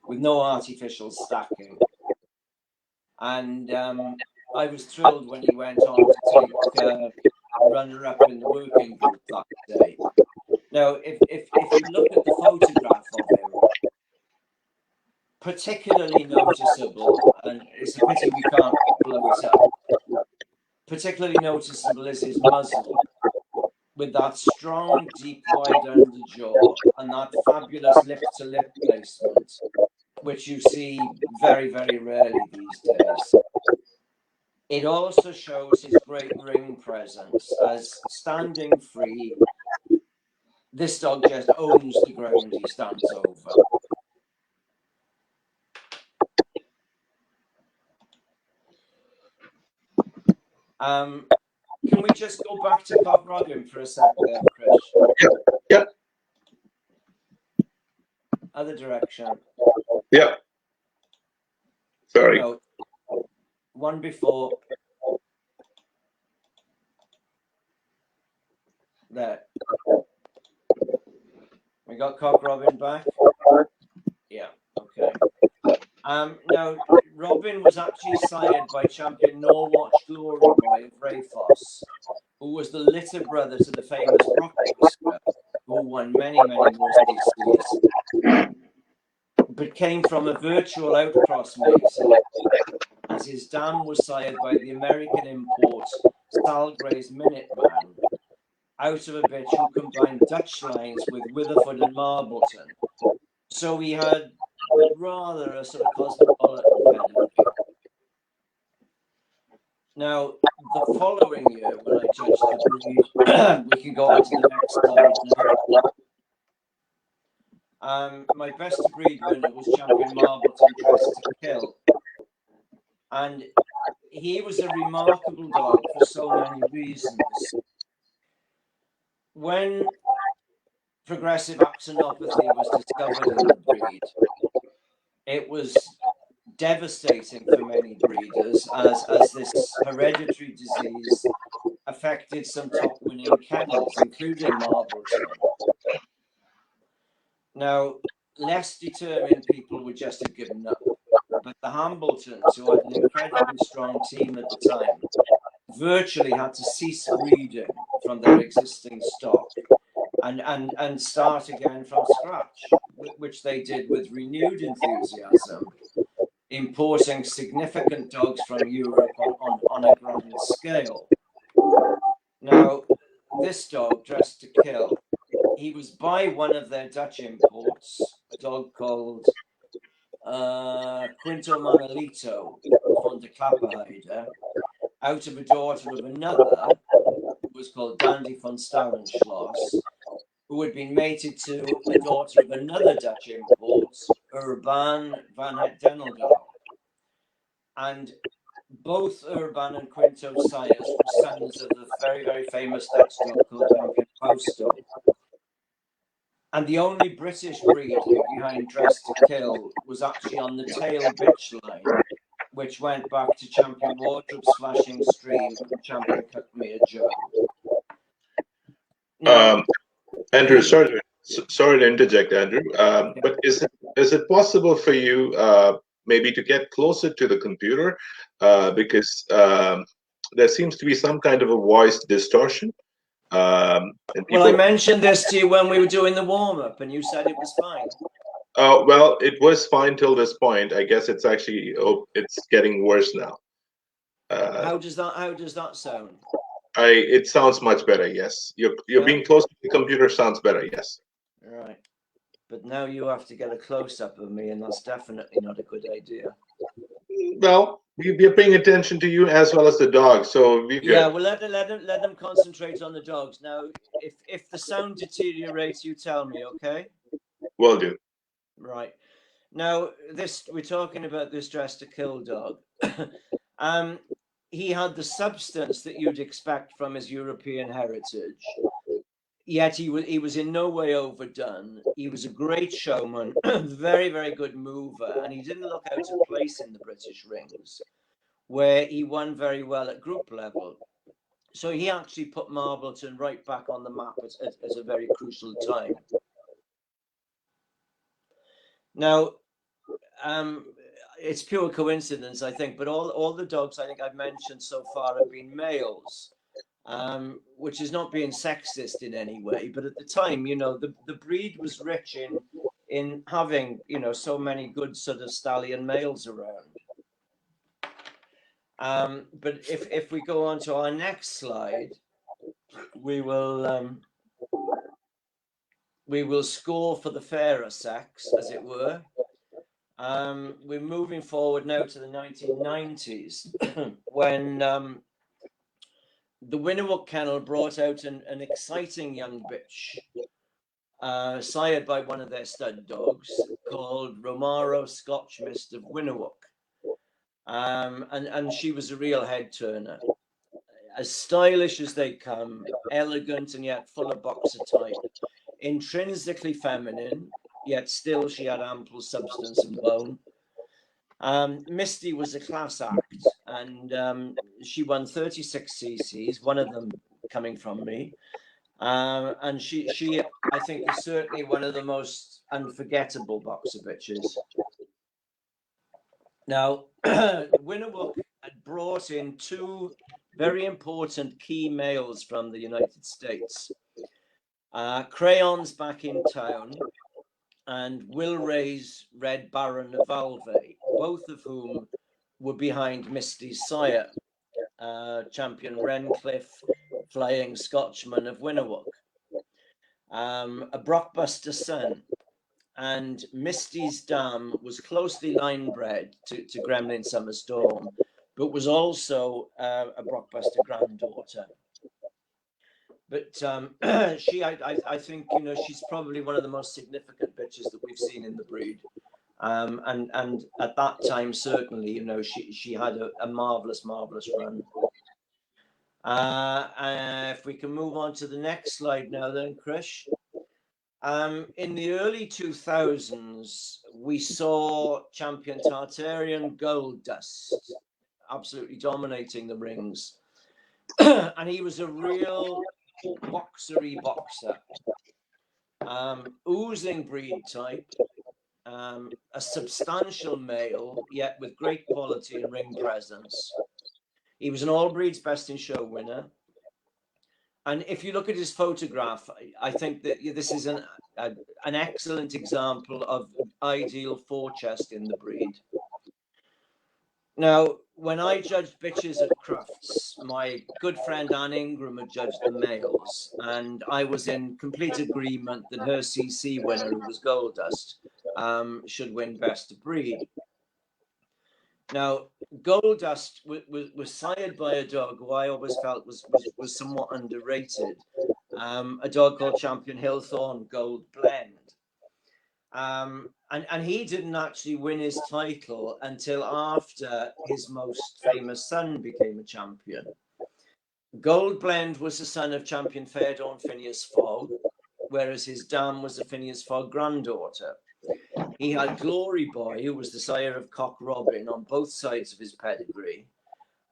with no artificial stacking. And I was thrilled when he went on to take runner-up in the working group that day. Now, if you look at the photograph of him, particularly noticeable, and it's a pity we can't blow it up, particularly noticeable is his muzzle, with that strong, deep, wide underjaw and that fabulous lip-to-lip placement, which you see very, very rarely these days. It also shows his great ring presence, as standing free, this dog just owns the ground he stands over. Can we just go back to Cock Robin for a sec there, Chris? Yeah. Other direction. Yeah. Sorry. No, one before. There. We got Cock Robin back? Yeah, okay. Now, Robin was actually sired by champion Norwatch Glory Boy of Rayfoss, who was the litter brother to the famous Brock Whisker, who won many, many more CCs, but came from a virtual outcross mason, as his dam was sired by the American import Sal Gray's Minuteman, out of a bitch who combined Dutch lines with Witherford and Marbleton. So he had rather a sort of cosmopolitan pedigree. Now, the following year, when I judged the breed, we can go on to the next slide now. My best of breed winner was champion Marbleton Dressed to Kill. And he was a remarkable dog for so many reasons. When progressive axonopathy was discovered in the breed, it was devastating for many breeders, as this hereditary disease affected some top winning kennels, including Marbleton. Now, less determined people would just have given up, but the Hambletons, who had an incredibly strong team at the time, virtually had to cease breeding from their existing stock and start again from scratch, which they did with renewed enthusiasm, importing significant dogs from Europe on a grand scale. Now, this dog, Dressed to Kill, he was by one of their Dutch imports, a dog called Quinto Manolito von de Klapperheide, out of a daughter of another, who was called Dandy von Staurenschloss, who had been mated to a daughter of another Dutch import, Urban van het Deneldaal. And both Urban and Quinto sires were sons of the very, very famous Dutch dog called Champion Fausto. And the only British breed behind Dressed to Kill was actually on the tail bitch line, which went back to Champion Wardrobe's Flashing Stream and Champion Cuckmere Joe. Now, Andrew, sorry to interject, Andrew. But is it possible for you maybe to get closer to the computer, because there seems to be some kind of a voice distortion? Well, I mentioned this to you when we were doing the warm-up, and you said it was fine. Well, it was fine till this point. I guess it's actually it's getting worse now. How does that sound? It sounds much better. Yes, you're being close to the computer. Sounds better. Yes. Right, but now you have to get a close-up of me, and that's definitely not a good idea. Well, we're paying attention to you as well as the dog, so yeah. Well, let them concentrate on the dogs. Now, if the sound deteriorates, you tell me, okay? Will do. Right. Now, we're talking about this Dressed to Kill dog. He had the substance that you'd expect from his European heritage. Yet he was in no way overdone. He was a great showman, very, very good mover, and he didn't look out of place in the British rings. where he won very well at group level. So he actually put Marbleton right back on the map at a very crucial time. Now, it's pure coincidence, I think, but all the dogs I think I've mentioned so far have been males, which is not being sexist in any way. But at the time, you know, the breed was rich in having, you know, so many good sort of stallion males around. But if we go on to our next slide, we will score for the fairer sex, as it were. We're moving forward now to the 1990s when the Winnewood Kennel brought out an exciting young bitch, sired by one of their stud dogs called Romaro Scotch Mist of Winnewood. And she was a real head turner. As stylish as they come, elegant and yet full of boxer type, intrinsically feminine, yet still she had ample substance and bone. Misty was a class act, and she won 36 cc's, one of them coming from me. And she, I think, is certainly one of the most unforgettable boxer bitches. Now, Winnewood had brought in two very important key males from the United States. Crayons back in town and Will Ray's Red Baron of Valve, both of whom were behind Misty's sire, champion Rencliffe, Flying Scotchman of Winnewood, a Brockbuster son. And Misty's dam was closely line bred to Gremlin Summer Storm, but was also a Brockbuster granddaughter. But she, I think, you know, she's probably one of the most significant bitches that we've seen in the breed. And at that time, certainly, you know, she had a marvelous run. If we can move on to the next slide now then, Krish. In the early 2000s, we saw champion Tartarian Gold Dust absolutely dominating the rings. And he was a real boxery boxer. Oozing breed type, a substantial male, yet with great quality and ring presence. He was an all breeds best in show winner. And if you look at his photograph, I think that this is an excellent example of ideal forechest in the breed. Now, when I judged bitches at Crufts, my good friend Anne Ingram had judged the males, and I was in complete agreement that her CC winner, who was Gold Dust, should win best of breed. Now, Gold Dust was sired by a dog who I always felt was somewhat underrated, a dog called Champion Hillthorn Gold Blend. And he didn't actually win his title until after his most famous son became a champion. Gold Blend was the son of champion Fairdawn Phineas Fogg, whereas his dam was a Phineas Fogg granddaughter. He had Glory Boy, who was the sire of Cock Robin, on both sides of his pedigree.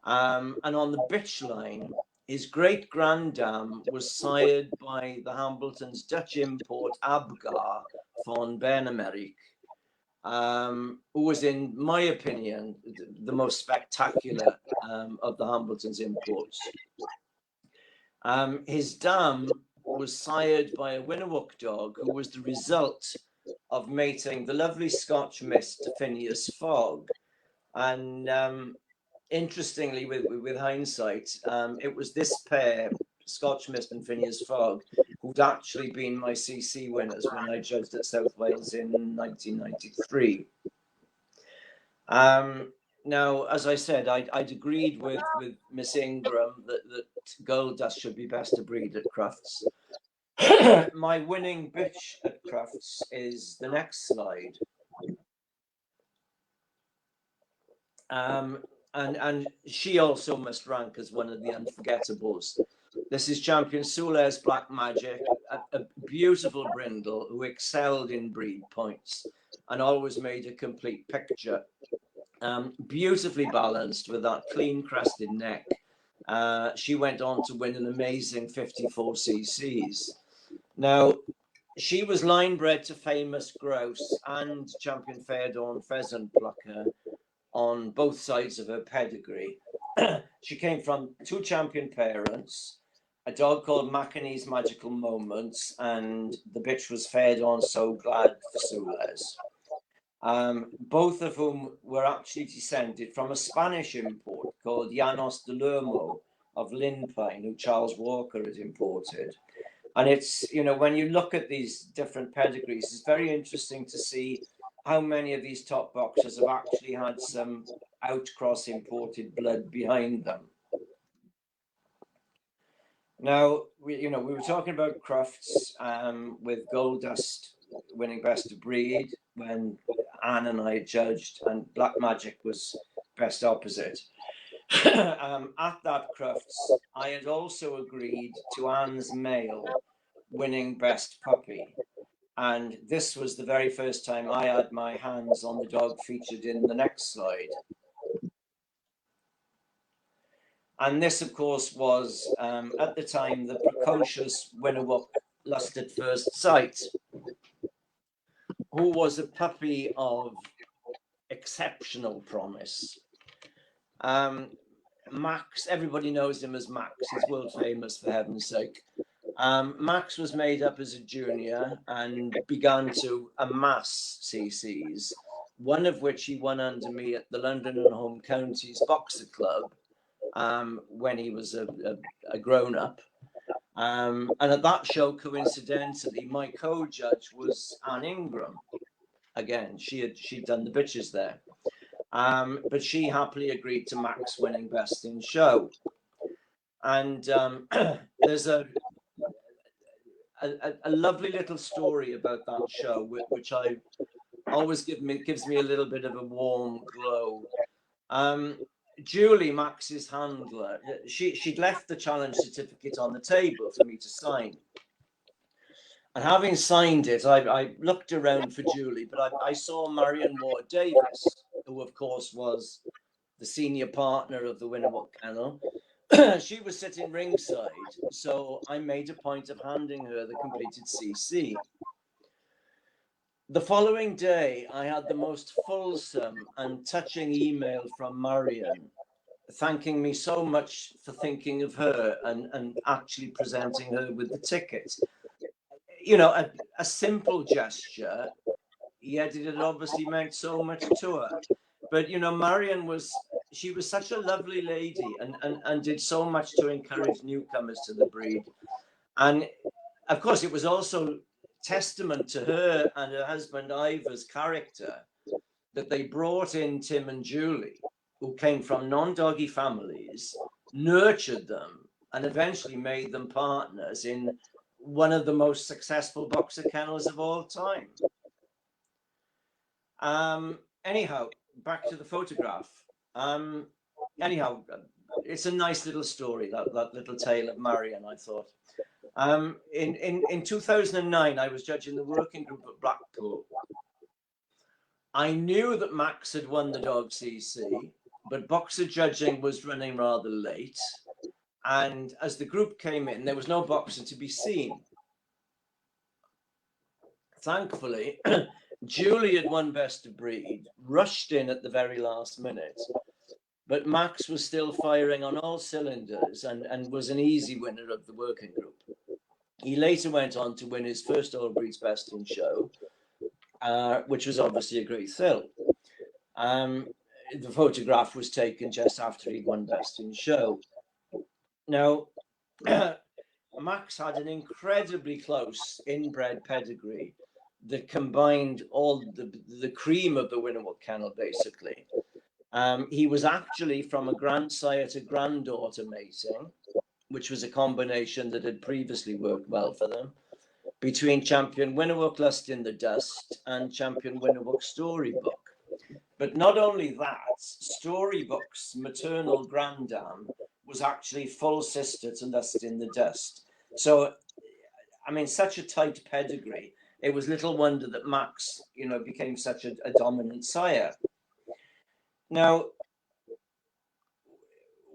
And on the bitch line, his great-granddam was sired by the Hambletons' Dutch import Abgar von Benemerich, who was, in my opinion, the most spectacular of the Hambletons' imports. His dam was sired by a Winnewood dog who was the result of mating the lovely Scotch Mist to Phineas Fogg. And interestingly, with hindsight, it was this pair, Scotch Mist and Phineas Fogg, who'd actually been my CC winners when I judged at South Wales in 1993. Now, as I said, I'd agreed with Miss Ingram that Gold Dust should be best of breed at Crufts. My winning bitch at Crufts is the next slide. And she also must rank as one of the unforgettables. This is champion Sule's Black Magic, a beautiful brindle who excelled in breed points and always made a complete picture. Beautifully balanced with that clean crested neck. She went on to win an amazing 54 cc's. Now, she was line bred to famous grouse and champion fair-dawn pheasant plucker on both sides of her pedigree. She came from two champion parents, a dog called Macanese Magical Moments, and the bitch was fair-dawn So Glad for Sules. Both of whom were actually descended from a Spanish import called Llanos de Lermo of Linpine, who Charles Walker had imported. And it's, you know, when you look at these different pedigrees, it's very interesting to see how many of these top boxers have actually had some outcross imported blood behind them. Now, we were talking about Crufts with Gold Dust winning best of breed when Anne and I judged, and Black Magic was best opposite. At that Crufts, I had also agreed to Anne's male winning best puppy. And this was the very first time I had my hands on the dog featured in the next slide. And this, of course, was at the time the precocious Winnowick Lust at First Sight, who was a puppy of exceptional promise. Max, everybody knows him as Max. He's world famous, for heaven's sake. Max was made up as a junior and began to amass CCs, one of which he won under me at the London and Home Counties Boxer Club when he was a grown-up. And at that show, coincidentally, my co-judge was Anne Ingram. Again, she'd done the bitches there. But she happily agreed to Max winning best in show. And there's a lovely little story about that show, which I always gives me a little bit of a warm glow. Julie, Max's handler, she'd left the challenge certificate on the table for me to sign. And having signed it, I looked around for Julie, but I saw Marion Ward Davis, who of course was the senior partner of the Winnowick Kennel. She was sitting ringside, so I made a point of handing her the completed CC. The following day, I had the most fulsome and touching email from Marion, thanking me so much for thinking of her and actually presenting her with the ticket. You know, a simple gesture, yet it had obviously meant so much to her. But, you know, Marion was such a lovely lady and did so much to encourage newcomers to the breed. And of course, it was also testament to her and her husband Ivor's character that they brought in Tim and Julie, who came from non-doggy families, nurtured them, and eventually made them partners in one of the most successful boxer kennels of all time. Anyhow, back to the photograph. Anyhow, it's a nice little story, that little tale of Marion, I thought. In 2009, I was judging the working group at Blackpool. I knew that Max had won the dog CC, but boxer judging was running rather late. And as the group came in, there was no boxer to be seen. Thankfully, Julie had won best of breed, rushed in at the very last minute, but Max was still firing on all cylinders and was an easy winner of the working group. He later went on to win his first All Breeds Best in Show, which was obviously a great thrill. The photograph was taken just after he'd won Best in Show. Now, Max had an incredibly close inbred pedigree that combined all the cream of the Winnowick Kennel, basically. He was actually from a grandsire to granddaughter mating, which was a combination that had previously worked well for them, between champion Winnowick Lust in the Dust and champion Winnowick Storybook. But not only that, Storybook's maternal granddam was actually full sister to Lust in the Dust. So, I mean, such a tight pedigree. It was little wonder that Max, you know, became such a dominant sire. Now,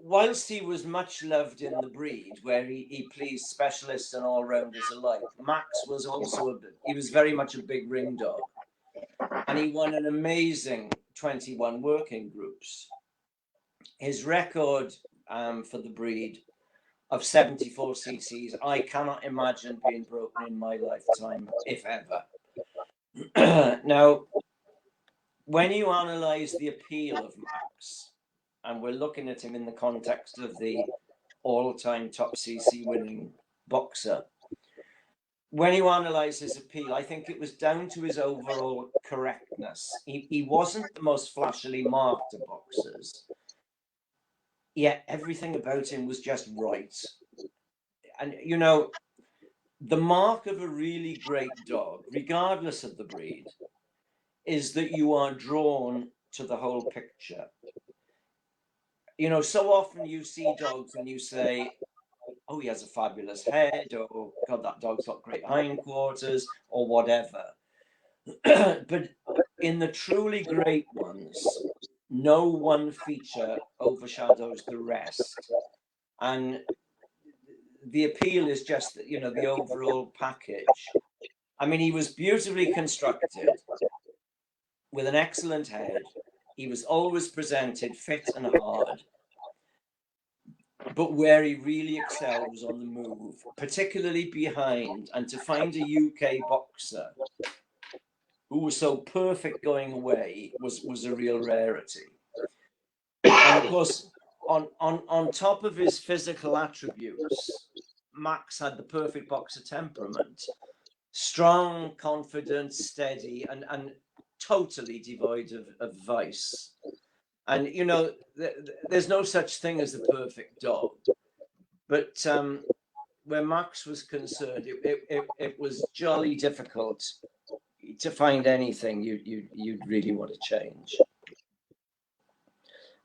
whilst he was much loved in the breed, where he pleased specialists and all-rounders alike, Max was also he was very much a big ring dog, and he won an amazing 21 working groups. His record for the breed of 74 cc's, I cannot imagine being broken in my lifetime, if ever. Now, when you analyze the appeal of Max, and we're looking at him in the context of the all-time top CC winning boxer, when you analyze his appeal, I think it was down to his overall correctness. He wasn't the most flashily marked of boxers, yet everything about him was just right. And, you know, the mark of a really great dog, regardless of the breed, is that you are drawn to the whole picture. You know, so often you see dogs and you say, oh, he has a fabulous head, or God, that dog's got great hindquarters, or whatever. But in the truly great ones, no one feature overshadows the rest. And the appeal is just, you know, the overall package. I mean, he was beautifully constructed with an excellent head. He was always presented fit and hard. But where he really excelled was on the move, particularly behind. And to find a UK boxer who was so perfect going away was a real rarity. And of course, on top of his physical attributes, Max had the perfect boxer temperament. Strong, confident, steady, and totally devoid of vice. And, you know, there's no such thing as the perfect dog. But where Max was concerned, it was jolly difficult to find anything you'd really want to change.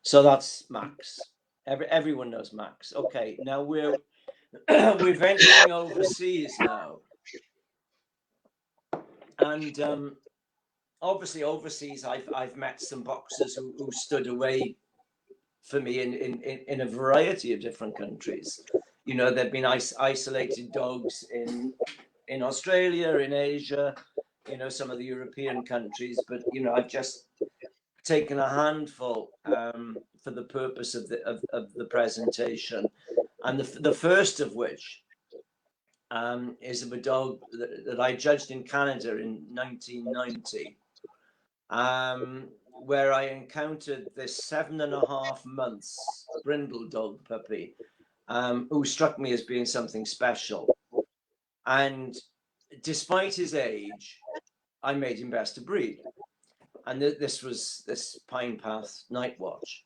So that's Max. Everyone knows Max. Okay, now we're venturing overseas now. And obviously overseas, I've met some boxers who stood away for me in a variety of different countries. You know, there've been isolated dogs in Australia, in Asia, you know, some of the European countries. But, you know, I've just taken a handful for the purpose of the presentation. And the first of which is of a dog that I judged in Canada in 1990, where I encountered this 7.5 months brindle dog puppy, who struck me as being something special. And despite his age, I made him best of breed. And this was this Pine Path Night Watch.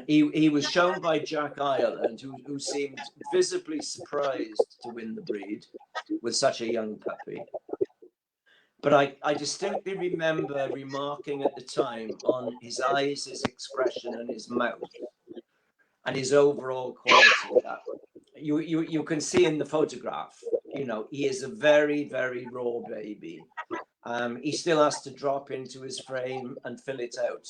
He was shown by Jack Ireland, who seemed visibly surprised to win the breed with such a young puppy. But I distinctly remember remarking at the time on his eyes, his expression, and his mouth, and his overall quality. That you can see in the photograph, you know, he is a very, very raw baby. He still has to drop into his frame and fill it out.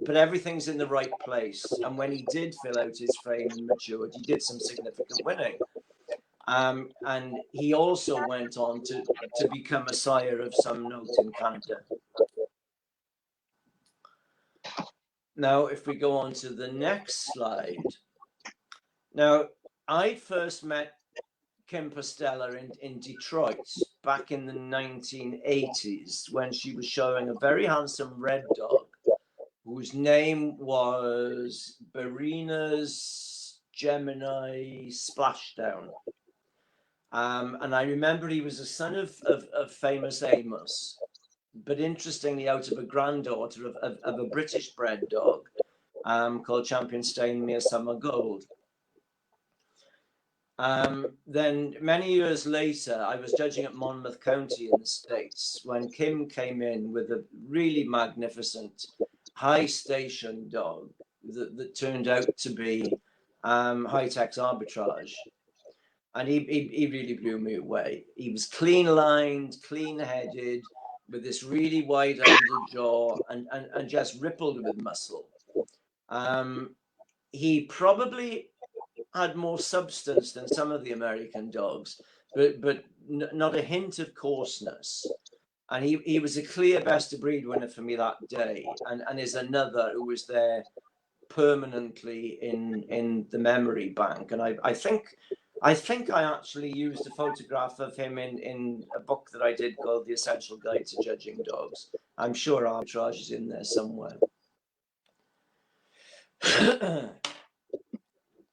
But everything's in the right place. And when he did fill out his frame and matured, he did some significant winning. And he also went on to become a sire of some note in Canada. Now, if we go on to the next slide. Now, I first met Kim Postella in Detroit back in the 1980s when she was showing a very handsome red dog whose name was Barina's Gemini Splashdown. And I remember he was a son of famous Amos, but interestingly out of a granddaughter of a British bred dog called Champion Steinemere Summer Gold. Then many years later, I was judging at Monmouth County in the States when Kim came in with a really magnificent high station dog that turned out to be High-Tech's Arbitrage. And he really blew me away. He was clean lined, clean headed, with this really wide underjaw and just rippled with muscle. He probably had more substance than some of the American dogs, but not a hint of coarseness. And he was a clear best of breed winner for me that day, and is another who was there permanently in the memory bank. And I think I actually used a photograph of him in a book that I did called The Essential Guide to Judging Dogs. I'm sure arbitrage is in there somewhere.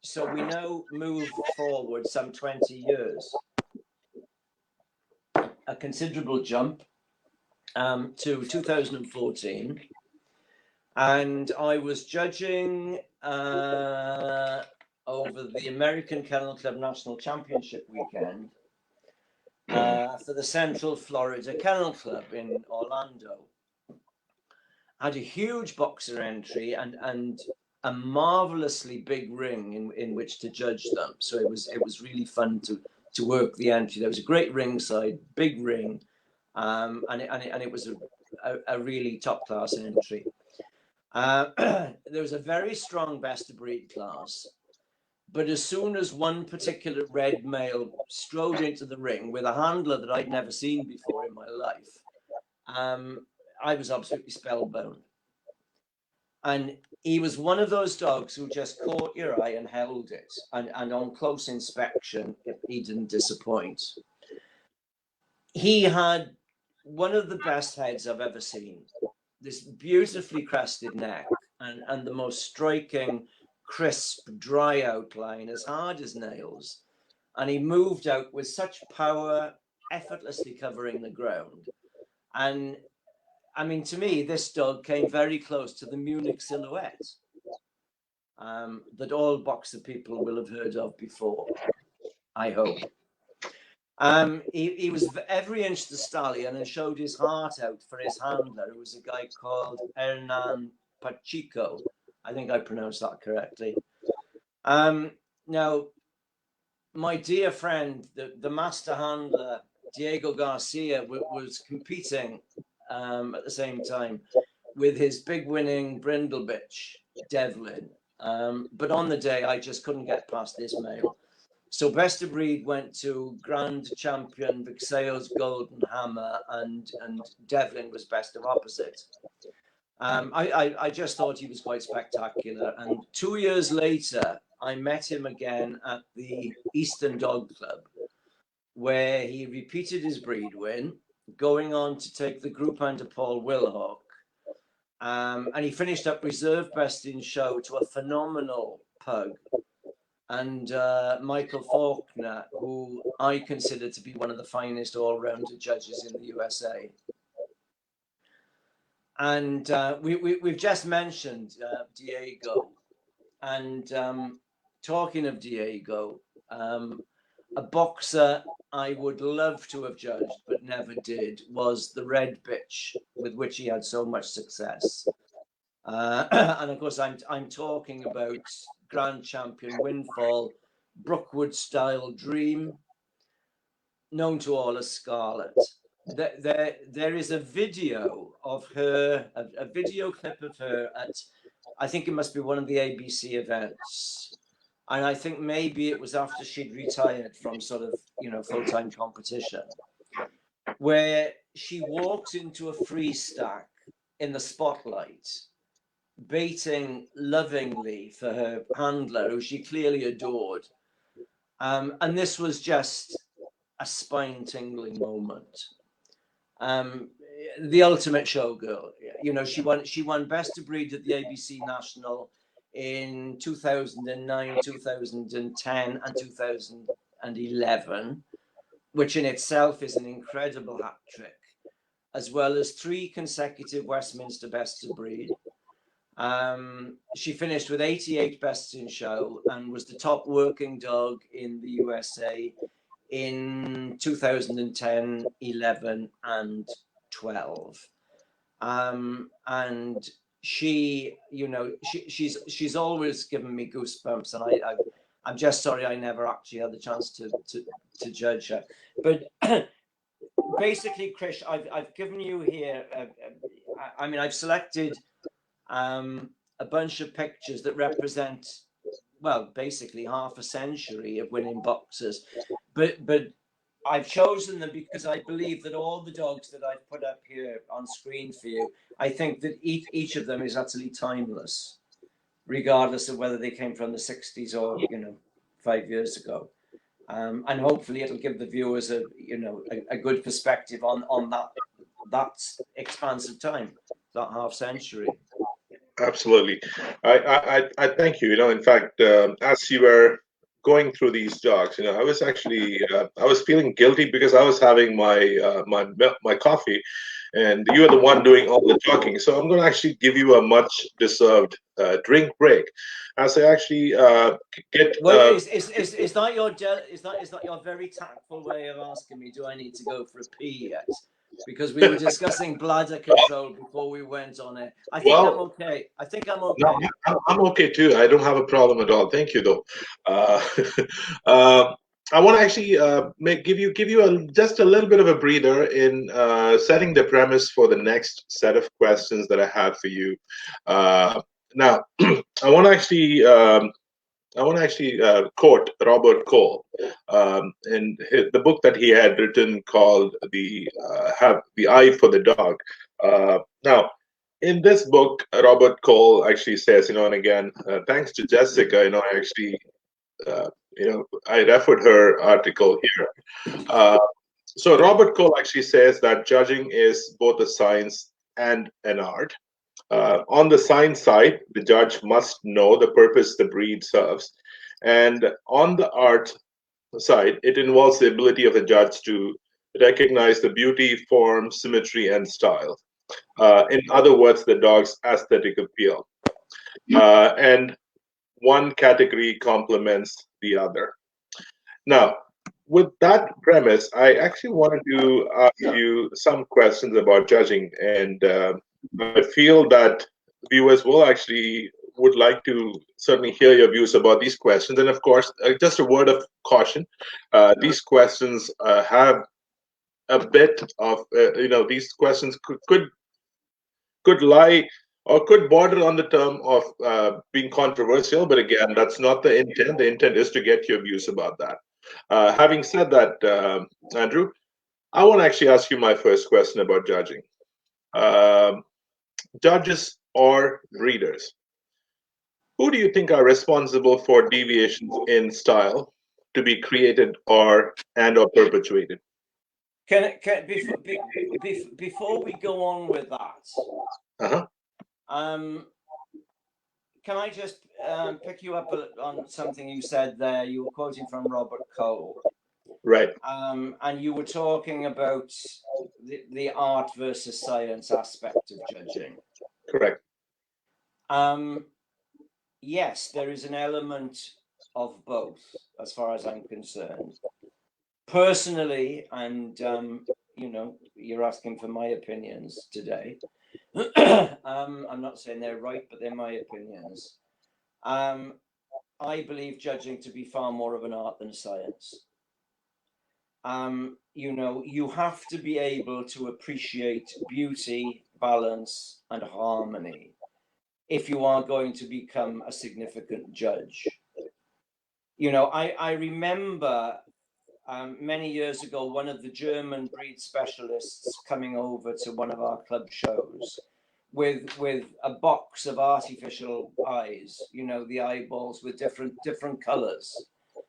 So we now move forward some 20 years, a considerable jump to 2014. And I was judging over the American Kennel Club National Championship weekend for the Central Florida Kennel Club in Orlando. I had a huge boxer entry and a marvelously big ring in which to judge them. So it was really fun to work the entry. There was a great ringside, big ring, and it was a really top class entry. There was a very strong best of breed class, but as soon as one particular red male strode into the ring with a handler that I'd never seen before in my life, I was absolutely spellbound. And he was one of those dogs who just caught your eye and held it. And on close inspection, he didn't disappoint. He had one of the best heads I've ever seen. This beautifully crested neck and the most striking, crisp, dry outline, as hard as nails. And he moved out with such power, effortlessly covering the ground. And I mean, to me, this dog came very close to the Munich silhouette that all boxer people will have heard of before, I hope. He was every inch the stallion and showed his heart out for his handler, who was a guy called Hernan Pacheco. I think I pronounced that correctly. Now, my dear friend, the master handler, Diego Garcia, was competing at the same time with his big winning brindle bitch, Devlin. But on the day, I just couldn't get past this male. So best of breed went to grand champion Vixeo's Golden Hammer, and Devlin was best of opposite. I just thought he was quite spectacular. And 2 years later, I met him again at the Eastern Dog Club, where he repeated his breed win, going on to take the group under Paul Wilhock. And he finished up reserve best in show to a phenomenal pug. And Michael Faulkner, who I consider to be one of the finest all-rounder judges in the USA. And we've just mentioned Diego. And talking of Diego, a boxer I would love to have judged but never did was the red bitch with which he had so much success. And of course, I'm talking about grand champion Windfall, Brookwood style Dream, known to all as Scarlet. There is a video of her, a video clip of her at, I think it must be one of the ABC events. And I think maybe it was after she'd retired from sort of, full-time competition, where she walks into a free stack in the spotlight, baiting lovingly for her handler, who she clearly adored. And this was just a spine-tingling moment. The ultimate showgirl. She won Best of Breed at the ABC National in 2009, 2010, and 2011, which in itself is an incredible hat trick, as well as 3 consecutive Westminster Best of Breed. She finished with 88 bests in show and was the top working dog in the USA in 2010, 11, and 12. And she, she's always given me goosebumps, and I'm just sorry I never actually had the chance to judge her. But basically, Krish, I've given you here. I mean, I've selected a bunch of pictures that represent, well, basically half a century of winning boxers, but I've chosen them because I believe that all the dogs that I've put up here on screen for you, I think that each of them is absolutely timeless, regardless of whether they came from the 60s or 5 years ago. And hopefully it'll give the viewers a good perspective on that expansive time, that half century. Absolutely. I thank you. In fact, as you were going through these dogs, I was actually I was feeling guilty because I was having my coffee, and you are the one doing all the talking. So I'm going to actually give you a much deserved drink break, as I actually get. Well, is that your is that your very tactful way of asking me? Do I need to go for a pee yet? Because we were discussing bladder control before we went on it. I think I'm Well, okay. I think I'm no, okay. I'm okay too. I don't have a problem at all. Thank you, though. Uh, uh, I want to actually give you just a little bit of a breather in setting the premise for the next set of questions that I have for you. Now, I want to actually quote Robert Cole in the book that he had written called "The Have the Eye for the Dog." Now, in this book, Robert Cole actually says, and again, thanks to Jessica, I actually, uh, I referred her article here. Uh, so Robert Cole actually says that judging is both a science and an art. On the science side, the judge must know the purpose the breed serves. And on the art side, it involves the ability of the judge to recognize the beauty, form, symmetry, and style. In other words, the dog's aesthetic appeal. And one category complements the other. Now, with that premise, I actually wanted to ask you some questions about judging, and I feel that viewers will actually would like to certainly hear your views about these questions. And of course, just a word of caution: these questions have a bit of these questions could lie or could border on the term of being controversial. But again, that's not the intent. The intent is to get your views about that. Having said that, Andrew, I want to actually ask you my first question about judging. Um, Judges or breeders? Who do you think are responsible for deviations in style to be created or perpetuated? Before we go on with that, Uh-huh. um, can I just pick you up on something you said there? You were quoting from Robert Cole, Right. and you were talking about the art versus science aspect of judging. Correct. Yes, there is an element of both, as far as I'm concerned. Personally, and you're asking for my opinions today. I'm not saying they're right, but they're my opinions. I believe judging to be far more of an art than a science. You have to be able to appreciate beauty, balance, and harmony if you are going to become a significant judge. I remember many years ago, one of the German breed specialists coming over to one of our club shows with a box of artificial eyes, the eyeballs with different colors,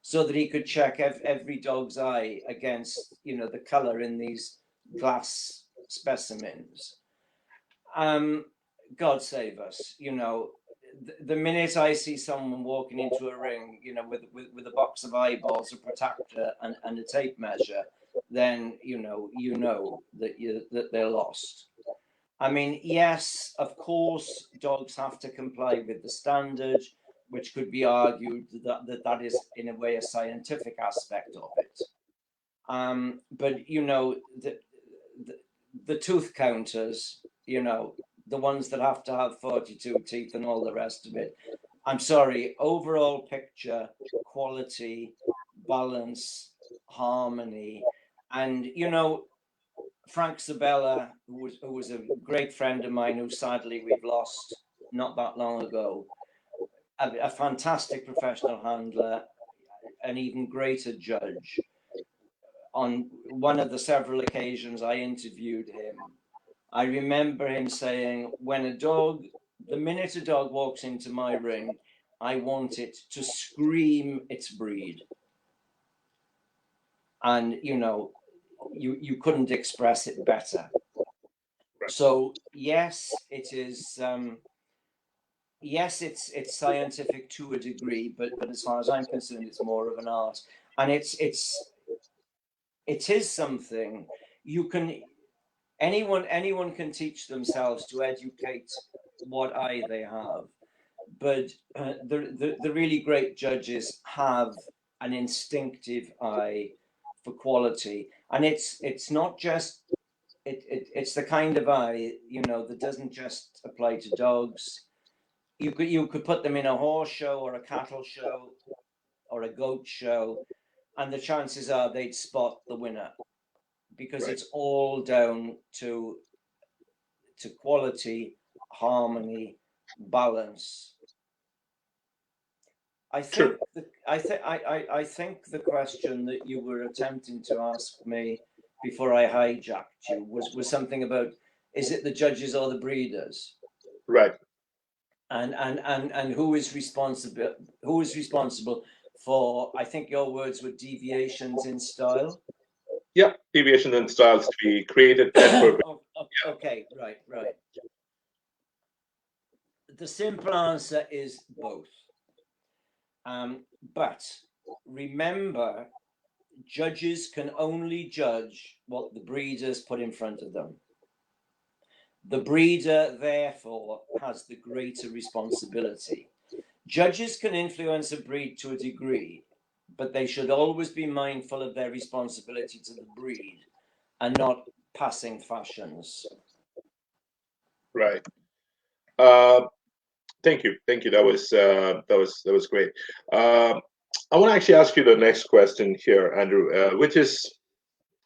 so that he could check every dog's eye against, the color in these glass specimens. God save us, the minute I see someone walking into a ring, with a box of eyeballs, a protractor, and a tape measure, then that they're lost. I mean, yes, of course, dogs have to comply with the standard, which could be argued that is in a way a scientific aspect of it. But the tooth counters, the ones that have to have 42 teeth and all the rest of it. I'm sorry, overall picture, quality, balance, harmony. And, Frank Sabella, who was a great friend of mine, who sadly we've lost not that long ago, a fantastic professional handler, an even greater judge. On one of the several occasions I interviewed him, I remember him saying, the minute a dog walks into my ring, I want it to scream its breed. And, you couldn't express it better. So, yes, it is. Yes, it's scientific to a degree, but as far as I'm concerned, it's more of an art, and it is something you can anyone can teach themselves to educate what eye they have, but the really great judges have an instinctive eye for quality, and it's not just it's the kind of eye that doesn't just apply to dogs. You could put them in a horse show or a cattle show or a goat show, and the chances are they'd spot the winner, because Right. it's all down to quality, harmony, balance. I True. think I think the question that you were attempting to ask me before I hijacked you was something about, is it the judges or the breeders? Right. And who is responsible for, I think your words were, deviations in style. Yeah. Deviations and styles to be created at purpose. Okay, right. The simple answer is both. But remember, judges can only judge what the breeders put in front of them. The breeder, therefore, has the greater responsibility. Judges can influence a breed to a degree, but they should always be mindful of their responsibility to the breed and not passing fashions. Right. Uh, Thank you. That was great. I want to actually ask you the next question here, Andrew, which is,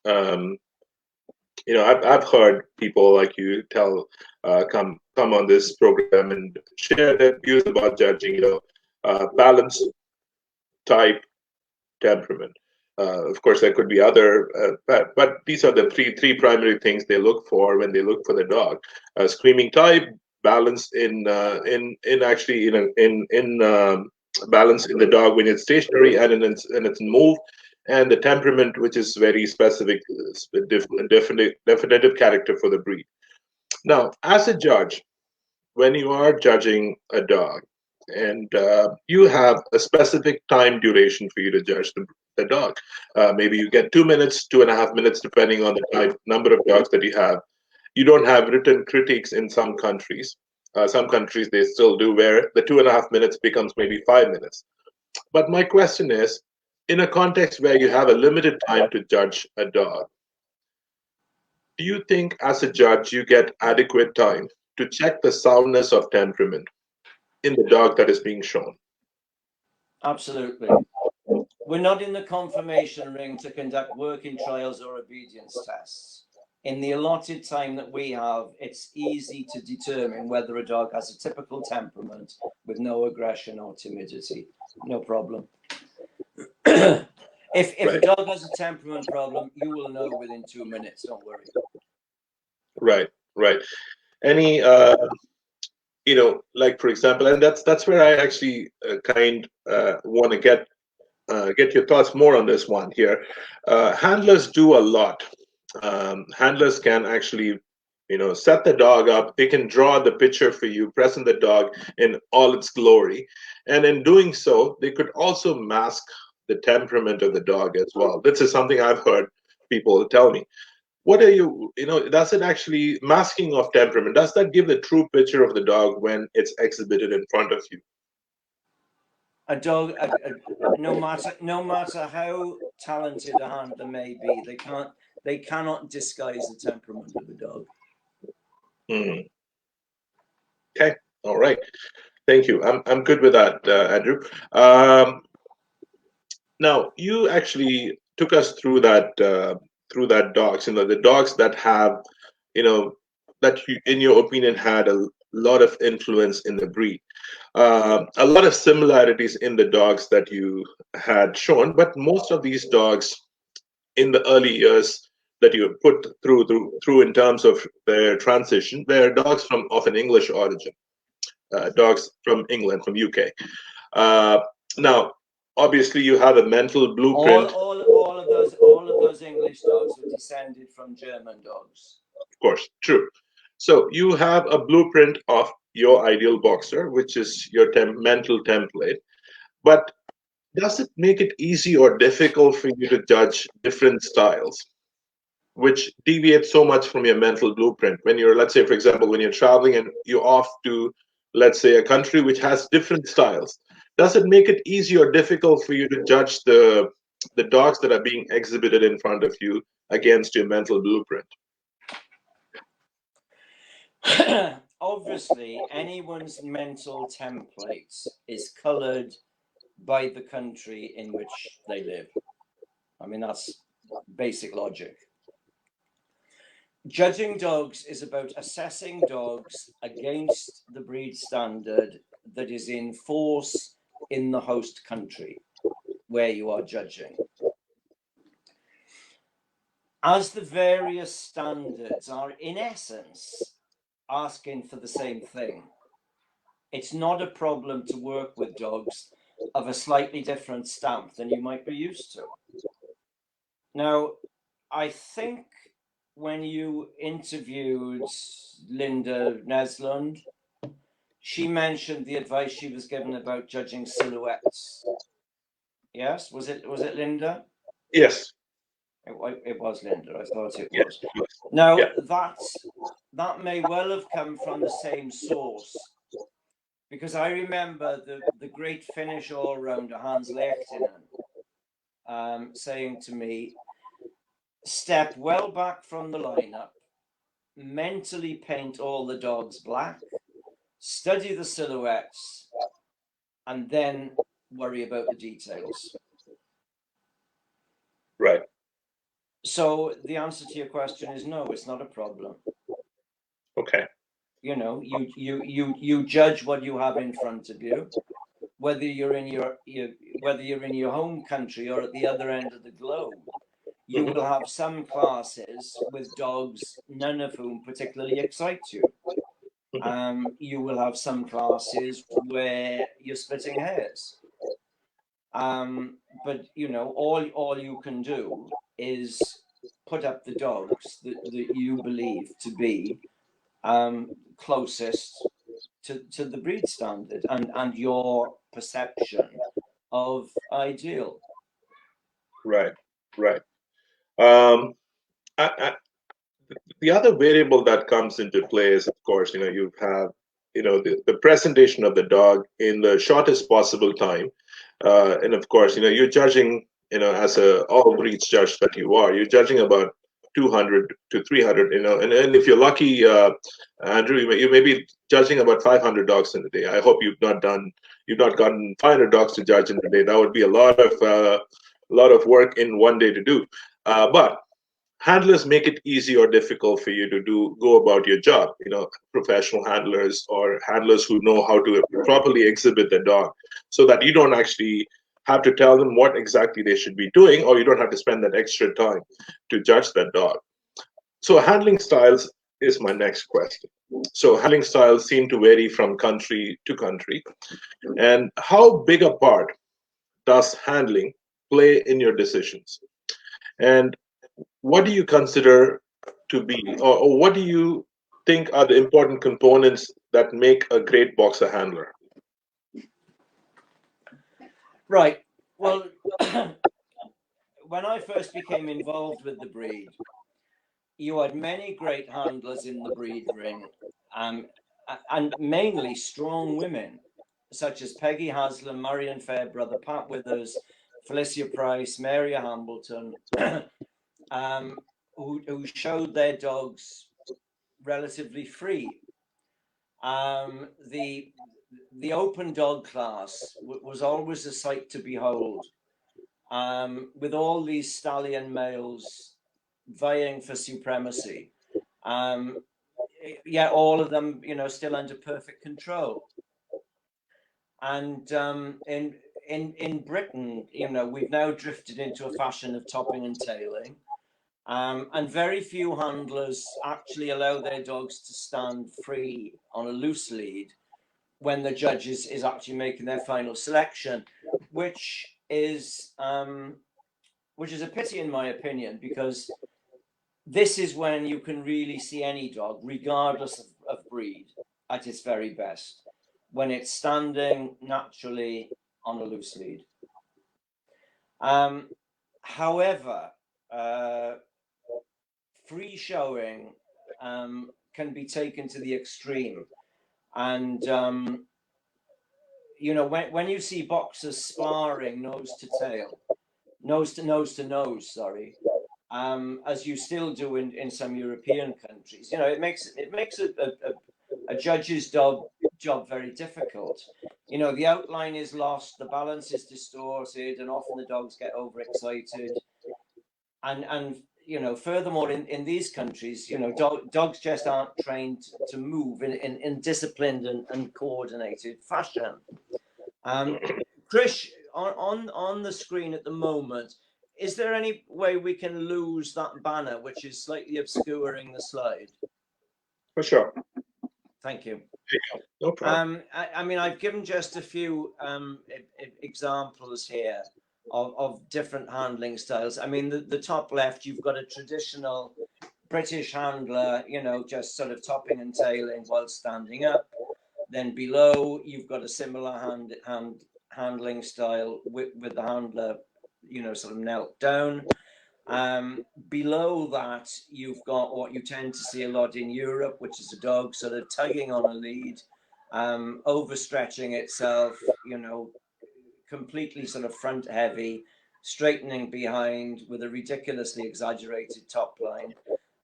um, I've heard people like you come on this program and share their views about judging, balance, type, temperament. Of course, there could be other, but these are the three primary things they look for when they look for the dog: screaming type, balance in actually balance in the dog when it's stationary and in its move, and the temperament, which is very specific, definitive character for the breed. Now, as a judge, when you are judging a dog, and you have a specific time duration for you to judge the dog. Maybe you get 2 minutes, 2.5 minutes, depending on the number of dogs that you have. You don't have written critiques in some countries. Some countries they still do, where the 2.5 minutes becomes maybe 5 minutes. But my question is, in a context where you have a limited time to judge a dog, do you think as a judge you get adequate time to check the soundness of temperament in the dog that is being shown? Absolutely. We're not in the confirmation ring to conduct working trials or obedience tests. In the allotted time that we have, it's easy to determine whether a dog has a typical temperament with no aggression or timidity. No problem. If a Right, dog has a temperament problem, you will know within 2 minutes. Don't worry. right, right. Any, like for example, and that's where I actually want to get your thoughts more on this one here. Handlers do a lot. Handlers can actually, set the dog up. They can draw the picture for you, present the dog in all its glory, and in doing so, they could also mask the temperament of the dog as well. This is something I've heard people tell me. What are does it actually, masking of temperament, does that give the true picture of the dog when it's exhibited in front of you? A dog, no matter how talented a handler may be, they cannot disguise the temperament of a dog. Hmm. Okay, all right. Thank you. I'm good with that, Andrew. Now, you actually took us through that through that dogs, the dogs that have, you know, that you, in your opinion, had a lot of influence in the breed. A lot of similarities in the dogs that you had shown, but most of these dogs in the early years that you put through in terms of their transition, they're dogs from of an English origin, dogs from England, from UK. Uh, Now, obviously, you have a mental blueprint. All of those English dogs were descended from German dogs. Of course, true. So you have a blueprint of your ideal boxer, which is your mental template. But does it make it easy or difficult for you to judge different styles, which deviate so much from your mental blueprint? When you're, let's say, for example, when you're traveling and you're off to, let's say, a country which has different styles, does it make it easy or difficult for you to judge the dogs that are being exhibited in front of you against your mental blueprint? Obviously, anyone's mental template is colored by the country in which they live. I mean, that's basic logic. Judging dogs is about assessing dogs against the breed standard that is in force in the host country where you are judging. As the various standards are, in essence, asking for the same thing, it's not a problem to work with dogs of a slightly different stamp than you might be used to. Now, I think when you interviewed Linda Neslund, she mentioned the advice she was given about judging silhouettes. Yes, was it Linda? Yes. It was Linda. I thought it Yes. was. Now Yeah. that may well have come from the same source, because I remember the great Finnish all-rounder Hans Lehtinen saying to me, "Step well back from the lineup, mentally paint all the dogs black, study the silhouettes, and then worry about the details." Right. So the answer to your question is no, it's not a problem. Okay. You know, you judge what you have in front of you, whether you're in your home country or at the other end of the globe. You Hmm. will have some classes with dogs, none of whom particularly excite you. You will have some classes where you're splitting hairs. But you know, all you can do is put up the dogs that you believe to be closest to the breed standard and your perception of ideal. Right. Right. Um, I, the other variable that comes into play is, of course, you have, the presentation of the dog in the shortest possible time, and of course, you're judging, as a all breeds judge that you are, you're judging about 200 to 300, and if you're lucky, Andrew, you may be judging about 500 dogs in a day. I hope you've not gotten 500 dogs to judge in a day. That would be a lot of work in one day to do. But handlers make it easy or difficult for you to go about your job, professional handlers or handlers who know how to properly exhibit the dog, so that you don't actually have to tell them what exactly they should be doing, or you don't have to spend that extra time to judge that dog. So handling styles is my next question. So handling styles seem to vary from country to country, and how big a part does handling play in your decisions? And what do you consider to be, or what do you think are the important components that make a great boxer handler? Right. Well, when I first became involved with the breed, you had many great handlers in the breed ring, um, and mainly strong women, such as Peggy Haslam, Marion Fairbrother, Pat Withers, Felicia Price, Mary Hambleton, who showed their dogs relatively free. The open dog class was always a sight to behold, with all these stallion males vying for supremacy. Yet all of them, still under perfect control. And in Britain, we've now drifted into a fashion of topping and tailing. And very few handlers actually allow their dogs to stand free on a loose lead when the judge is actually making their final selection, which is a pity in my opinion, because this is when you can really see any dog, regardless of breed, at its very best, when it's standing naturally on a loose lead. However, free showing can be taken to the extreme. And, when you see boxers sparring nose to tail, nose to nose, sorry, as you still do in some European countries, it makes a judge's job very difficult. The outline is lost, the balance is distorted, and often the dogs get overexcited. And furthermore, in these countries, dogs just aren't trained to move in disciplined and coordinated fashion. Krish, on the screen at the moment, is there any way we can lose that banner, which is slightly obscuring the slide? For sure. Thank you. No problem. I mean, I've given just a few examples here of different handling styles. I mean, the top left, you've got a traditional British handler, just sort of topping and tailing while standing up. Then below, you've got a similar handling style with the handler, sort of knelt down. Below that, you've got what you tend to see a lot in Europe, which is a dog sort of tugging on a lead, overstretching itself, completely sort of front heavy, straightening behind with a ridiculously exaggerated top line.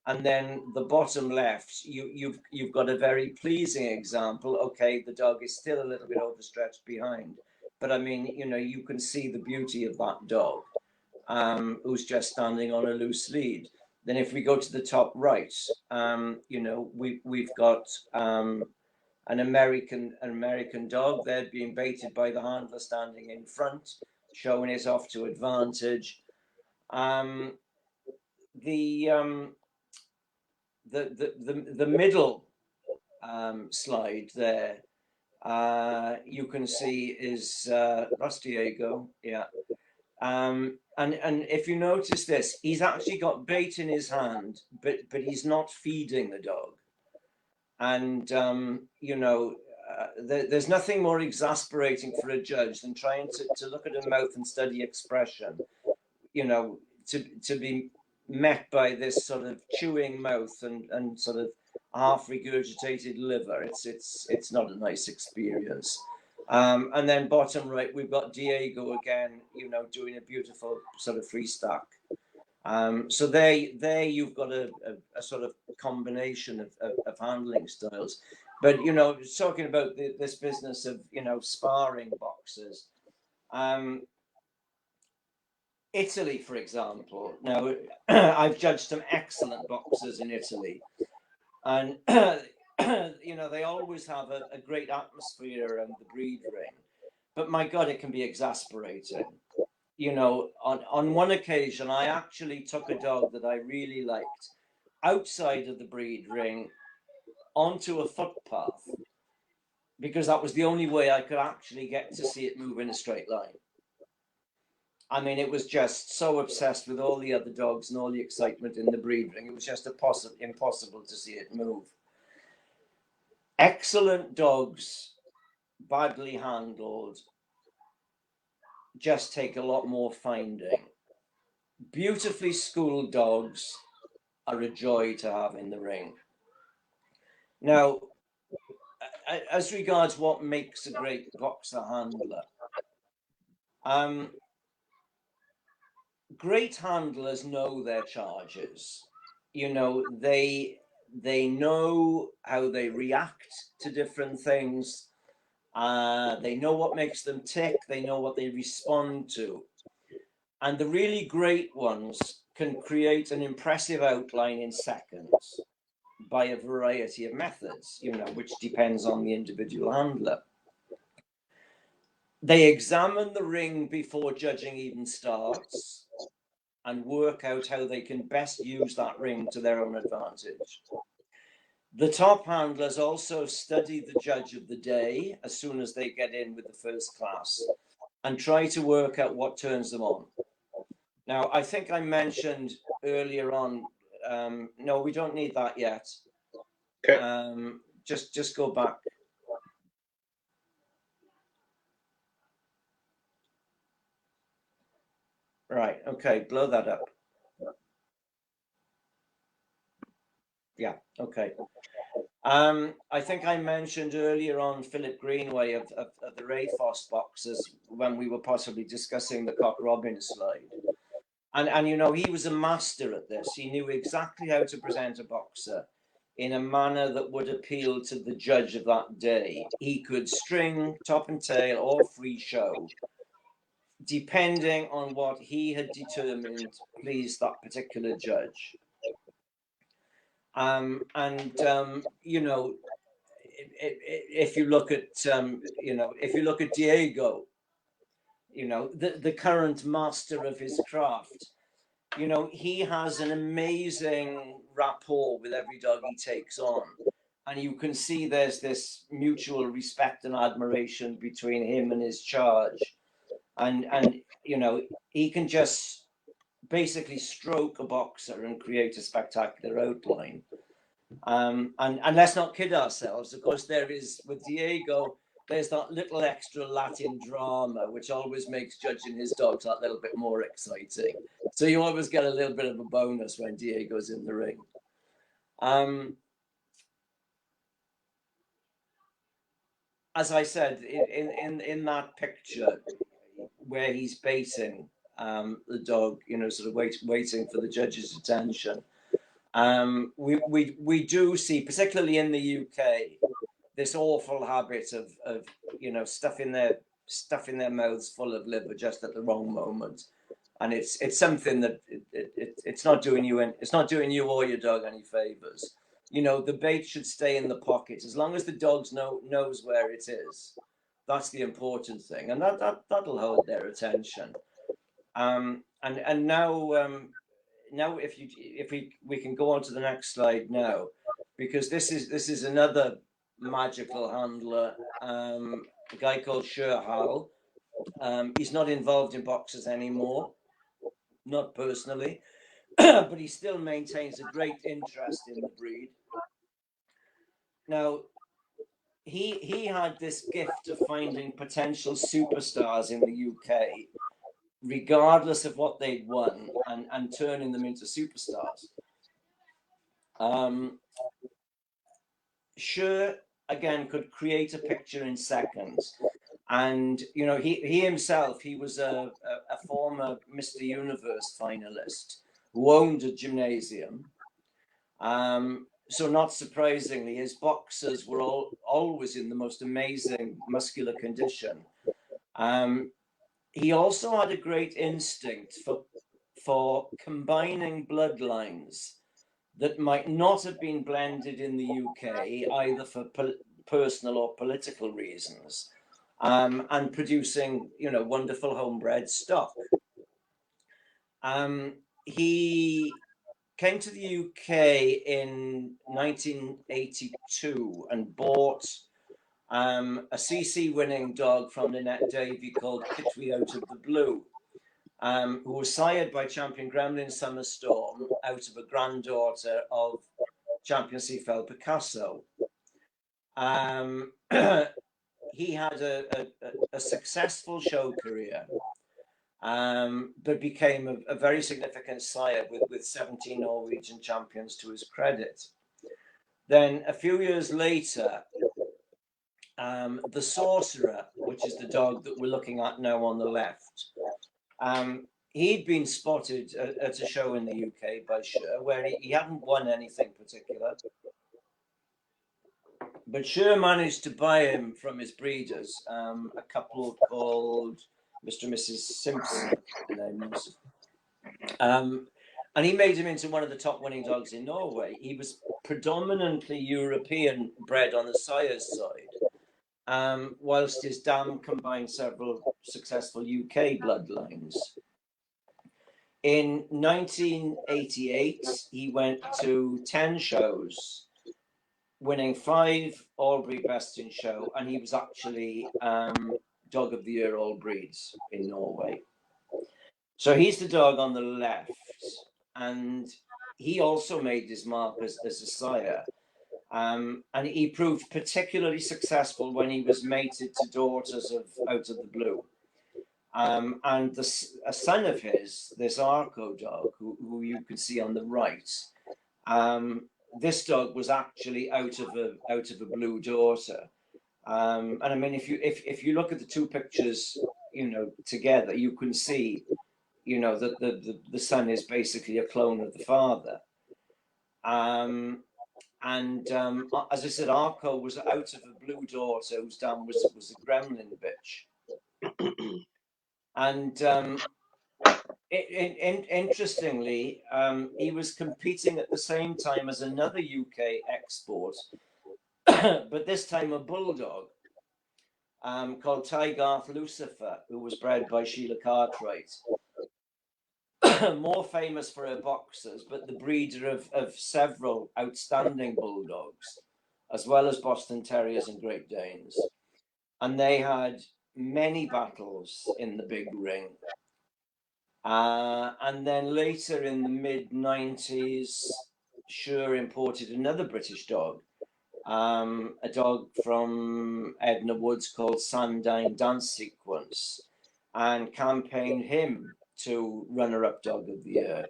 And then the bottom left, you've got a very pleasing example. Okay, the dog is still a little bit overstretched behind, but I mean, you can see the beauty of that dog, who's just standing on a loose lead. Then if we go to the top right, we've got an American dog there being baited by the handler standing in front, showing it off to advantage. The middle slide there, you can see is that's Diego, yeah. And if you notice this, he's actually got bait in his hand, but he's not feeding the dog. And there's nothing more exasperating for a judge than trying to look at a mouth and study expression, to be met by this sort of chewing mouth and sort of half regurgitated liver. It's not a nice experience. And then bottom right, we've got Diego again, doing a beautiful sort of free stack. So there you've got a sort of combination of handling styles. But, talking about this business of, sparring boxers, Italy, for example. Now, I've judged some excellent boxers in Italy, and they always have a great atmosphere around the breed ring. But my God, it can be exasperating. On one occasion, I actually took a dog that I really liked outside of the breed ring onto a footpath, because that was the only way I could actually get to see it move in a straight line. I mean, it was just so obsessed with all the other dogs and all the excitement in the breed ring. It was just impossible to see it move. Excellent dogs, badly handled, just take a lot more finding. Beautifully schooled dogs are a joy to have in the ring. Now, as regards what makes a great boxer handler, great handlers know their charges. They know how they react to different things. They know what makes them tick. They know what they respond to. And the really great ones can create an impressive outline in seconds by a variety of methods, which depends on the individual handler. They examine the ring before judging even starts and work out how they can best use that ring to their own advantage. The top handlers also study the judge of the day as soon as they get in with the first class and try to work out what turns them on. Now, I think I mentioned earlier on, no, we don't need that yet. Okay. Just go back. Right, okay, blow that up. Yeah, okay. I think I mentioned earlier on Philip Greenway of the Rayfos boxers when we were possibly discussing the Cock Robin slide. And he was a master at this. He knew exactly how to present a boxer in a manner that would appeal to the judge of that day. He could string, top and tail, or free show, depending on what he had determined pleased that particular judge. If you look at Diego, the current master of his craft, he has an amazing rapport with every dog he takes on, and you can see there's this mutual respect and admiration between him and his charge, and he can just basically stroke a boxer and create a spectacular outline. And let's not kid ourselves. Of course, there is, with Diego, there's that little extra Latin drama, which always makes judging his dogs that little bit more exciting. So you always get a little bit of a bonus when Diego's in the ring. As I said, in that picture where he's baiting the dog, sort of waiting for the judge's attention, we do see, particularly in the UK, this awful habit of stuffing their mouths full of liver just at the wrong moment, and it's something that it's not doing you or your dog any favors. The bait should stay in the pocket as long as the dog knows where it is. That's the important thing, and that'll hold their attention. And now if we can go on to the next slide now, because this is another magical handler, a guy called Sherhal. He's not involved in boxers anymore, not personally, but he still maintains a great interest in the breed. Now, he had this gift of finding potential superstars in the UK, regardless of what they'd won, and turning them into superstars. Sure, again, could create a picture in seconds. And, he himself, he was a former Mr. Universe finalist who owned a gymnasium. So not surprisingly, his boxers were always in the most amazing muscular condition. He also had a great instinct for combining bloodlines that might not have been blended in the UK, either for personal or political reasons, and producing, wonderful homebred stock. He came to the UK in 1982 and bought a CC winning dog from Lynette Davey called Kitwi Out of the Blue, who was sired by champion Gremlin Summer Storm out of a granddaughter of champion Seafell Picasso. He had a successful show career, but became a very significant sire with 17 Norwegian champions to his credit. Then a few years later, the Sorcerer, which is the dog that we're looking at now on the left, he'd been spotted at a show in the UK by Sher, where he hadn't won anything particular. But Sher managed to buy him from his breeders, a couple called Mr. and Mrs. Simpson, the names. And And he made him into one of the top winning dogs in Norway. He was predominantly European bred on the sire's side, whilst his dam combined several successful UK bloodlines. In 1988, he went to 10 shows, winning 5 Albury Best in Show, and he was actually Dog of the Year All Breeds in Norway. So he's the dog on the left, and he also made his mark as a sire. And he proved particularly successful when he was mated to daughters of Out of the Blue. And a son of his, this Arco dog, who you can see on the right, this dog was actually out of a blue daughter. And I mean, if you look at the two pictures, together, you can see, that the son is basically a clone of the father. As I said, Arco was out of a blue daughter whose dam was a gremlin bitch. And interestingly, he was competing at the same time as another UK export, but this time a bulldog called Tygarth Lucifer, who was bred by Sheila Cartwright. More famous for her boxers, but the breeder of several outstanding bulldogs, as well as Boston Terriers and Great Danes. And they had many battles in the big ring. And then later in the mid-90s, Shure imported another British dog, a dog from Edna Woods called Sandine Dance Sequence, and campaigned him to runner-up Dog of the Year.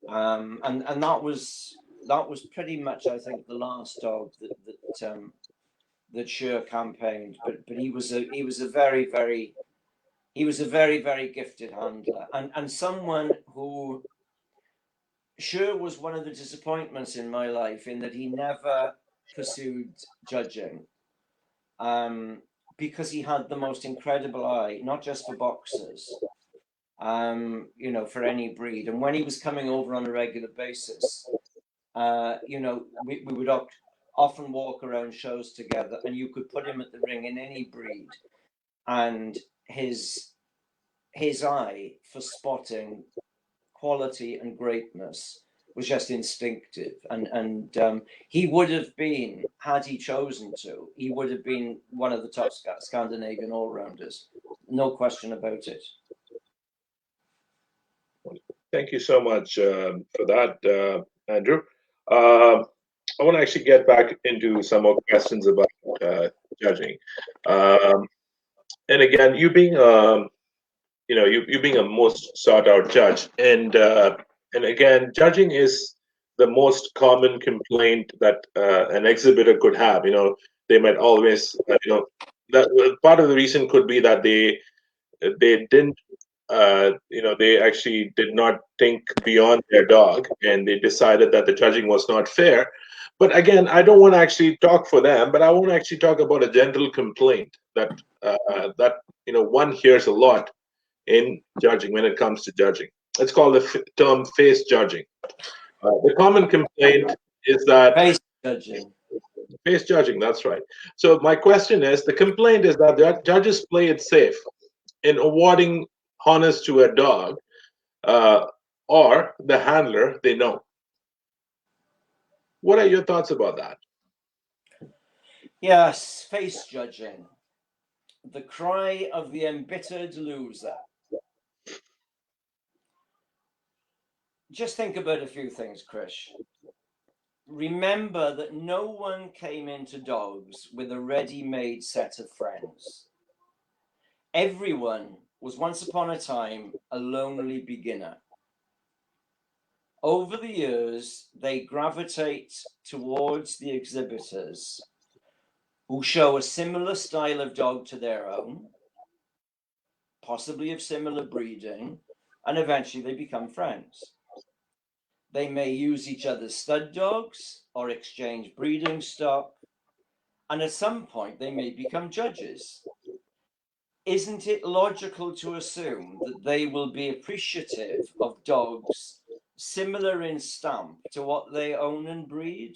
And that was pretty much, I think, the last dog that Shure campaigned. But he was a very, very gifted handler, and someone who Shure was one of the disappointments in my life, in that he never pursued judging, because he had the most incredible eye, not just for boxers, for any breed. And when he was coming over on a regular basis, we would often walk around shows together, and you could put him at the ring in any breed, and his eye for spotting quality and greatness was just instinctive. And he would have been, had he chosen to, he would have been one of the top Scandinavian all-rounders. No question about it. Thank you so much for that, Andrew. I want to actually get back into some more questions about judging. And again, you being you being a most sought out judge, and again, judging is the most common complaint that an exhibitor could have. They might always, that part of the reason could be that they didn't, they actually did not think beyond their dog, and they decided that the judging was not fair. But again, I don't want to actually talk for them, but I want to actually talk about a general complaint that one hears a lot in judging when it comes to judging. It's called the term face judging. The common complaint is that face judging, that's right. So my question is, the complaint is that the judges play it safe in awarding honors to a dog or the handler they know. What are your thoughts about that? Yes, face judging. The cry of the embittered loser. Just think about a few things, Krish. Remember that no one came into dogs with a ready-made set of friends. Everyone was once upon a time a lonely beginner. Over the years, they gravitate towards the exhibitors who show a similar style of dog to their own, possibly of similar breeding, and eventually they become friends. They may use each other's stud dogs or exchange breeding stock, and at some point they may become judges. Isn't it logical to assume that they will be appreciative of dogs similar in stamp to what they own and breed.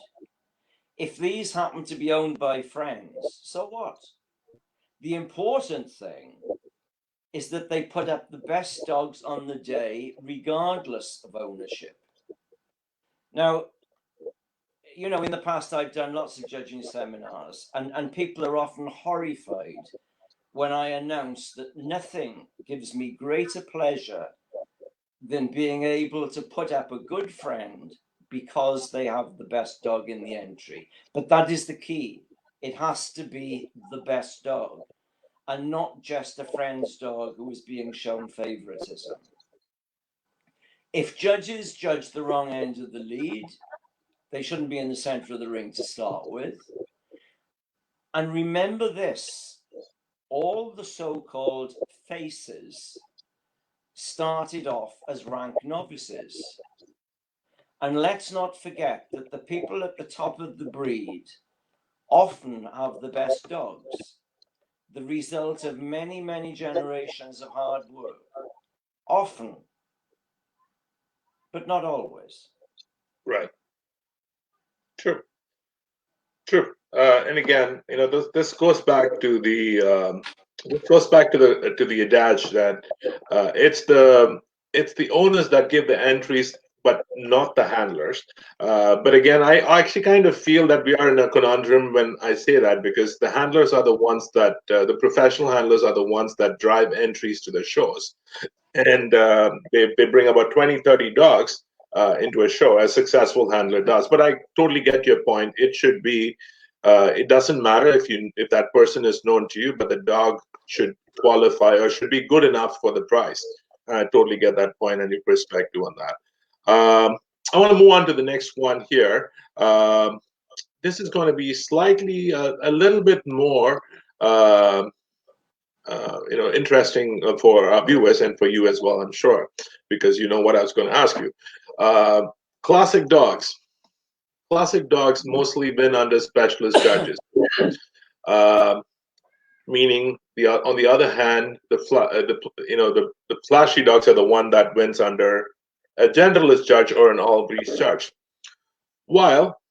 If these happen to be owned by friends, so what? The important thing is that they put up the best dogs on the day, regardless of ownership. Now, you know, in the past, I've done lots of judging seminars, and people are often horrified when I announce that nothing gives me greater pleasure than being able to put up a good friend because they have the best dog in the entry. But that is the key. It has to be the best dog and not just a friend's dog who is being shown favoritism. If judges judge the wrong end of the lead, they shouldn't be in the center of the ring to start with. And remember this, all the so-called faces started off as rank novices. And let's not forget that the people at the top of the breed often have the best dogs, the result of many, many generations of hard work. Often, but not always. Right. True. True. And again, you know, this goes back to the adage that it's the owners that give the entries, but not the handlers. But again, I actually kind of feel that we are in a conundrum when I say that, because the handlers are the ones that the professional handlers are the ones that drive entries to the shows, and they bring about 20, 30 dogs into a show, as successful handler does. But I totally get your point. It should be it doesn't matter if that person is known to you, but the dog should qualify or should be good enough for the price. I totally get that point and your perspective on that. I want to move on to the next one here. This is going to be slightly a little bit more interesting for our viewers and for you as well, I'm sure, because you know what I was going to ask you. Uh, classic dogs. Classic dogs mostly win under specialist judges. Uh, Meaning, on the other hand, the flashy dogs are the one that wins under a generalist judge or an all breeds judge. While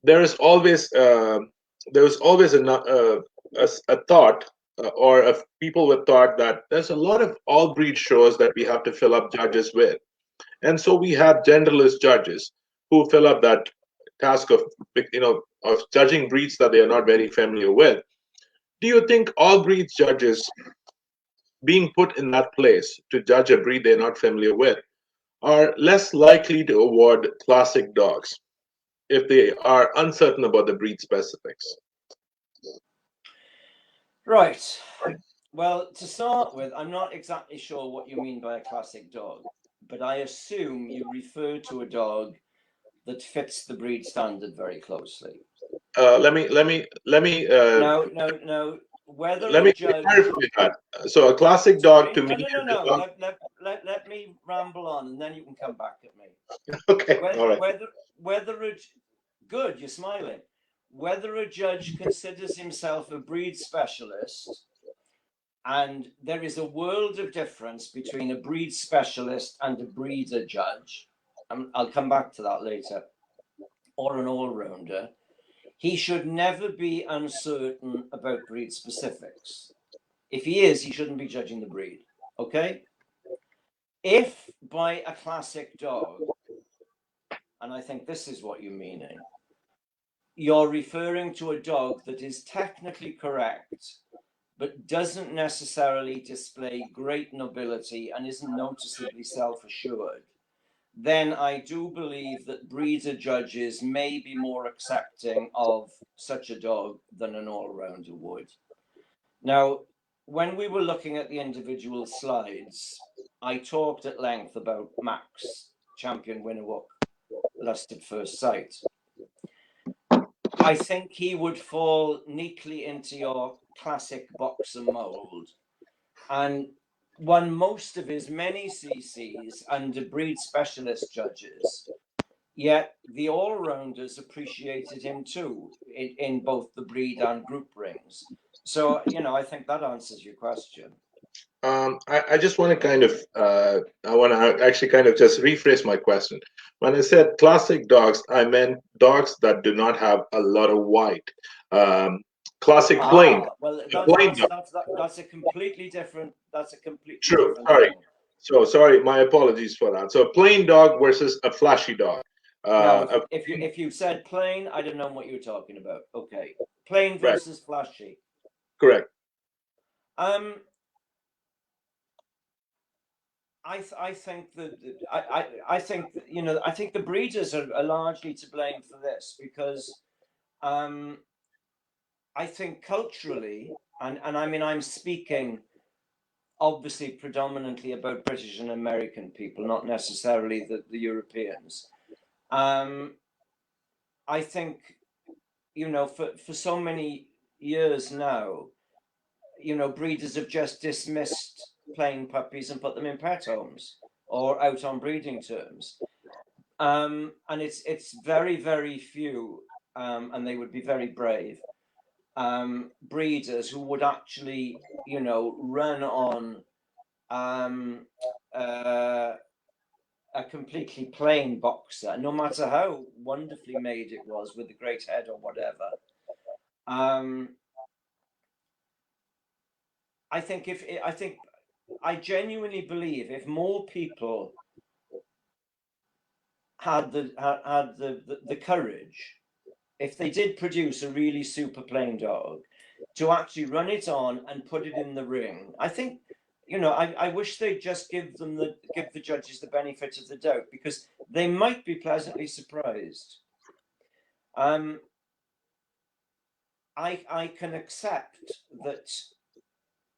there is always a thought or a people with thought that there's a lot of all breed shows that we have to fill up judges with, and so we have generalist judges who fill up that task of judging breeds that they are not very familiar with. Do you think all breeds judges being put in that place to judge a breed they're not familiar with are less likely to award classic dogs if they are uncertain about the breed specifics? Right. Well, to start with, I'm not exactly sure what you mean by a classic dog, but I assume you refer to a dog that fits the breed standard very closely. No. Whether Let a me judge. clarify that. So a classic dog Sorry, to me is a no. dog. Let me ramble on, and then you can come back at me. Okay, all right. Whether a good, you're smiling. Whether a judge considers himself a breed specialist, and there is a world of difference between a breed specialist and a breeder judge. I'll come back to that later. Or an all-rounder. He should never be uncertain about breed specifics. If he is, he shouldn't be judging the breed. Okay? If by a classic dog, and I think this is what you're meaning, you're referring to a dog that is technically correct, but doesn't necessarily display great nobility and isn't noticeably self-assured, then I do believe that breeder judges may be more accepting of such a dog than an all-rounder would. Now, when we were looking at the individual slides, I talked at length about Max, champion Winnowick, Lust at First Sight. I think he would fall neatly into your classic boxer mold and won most of his many CCs under breed specialist judges. Yet the all-rounders appreciated him too in both the breed and group rings. So, I think that answers your question. I just want to kind of, I want to actually kind of just rephrase my question. When I said classic dogs, I meant dogs that do not have a lot of white. Um, Classic plain, Well, a plain dog. that's a completely different. That's a completely True. different Sorry. thing. So sorry. My apologies for that. So a plain dog versus a flashy dog. Now, Uh, a, if you said plain, I don't know what you were talking about. Okay, plain right. versus flashy. Correct. Um, I think that I think you know I think the breeders are largely to blame for this because um, I think culturally and I mean I'm speaking obviously predominantly about British and American people, not necessarily the Europeans. Um, I think you know for so many years now, you know, breeders have just dismissed plain puppies and put them in pet homes or out on breeding terms. And it's very few, and they would be very brave breeders who would actually, you know, run on um, uh, a completely plain boxer, no matter how wonderfully made it was with the great head or whatever. Um, I think I genuinely believe if more people had the courage, if they did produce a really super plain dog, to actually run it on and put it in the ring, I think you know I wish they'd just give the judges the benefit of the doubt because they might be pleasantly surprised. Um, I can accept that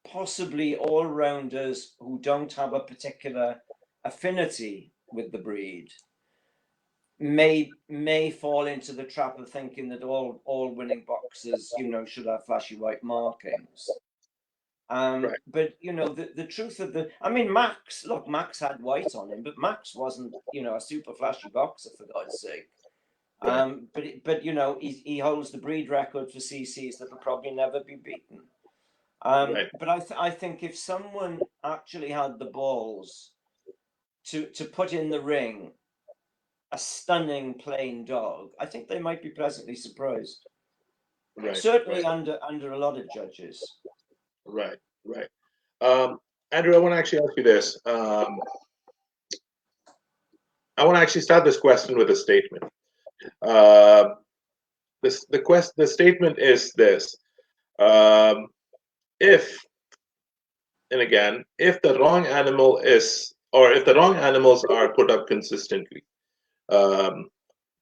possibly all rounders who don't have a particular affinity with the breed may fall into the trap of thinking that all winning boxers, you know, should have flashy white markings. Right. But you know, the truth of the, I mean, Max had white on him, but Max wasn't, you know, a super flashy boxer for God's sake. Right. But you know, he holds the breed record for CCs that'll probably never be beaten. Right. But I think if someone actually had the balls to put in the ring a stunning plain dog, I think they might be pleasantly surprised. Right. Certainly Right. under a lot of judges. Right. Right. Um, Andrew, I want to actually ask you this. I want to actually start this question with a statement. Uh, the statement is this: um, if and again, if the wrong animal is, or if the wrong animals are put up consistently, um,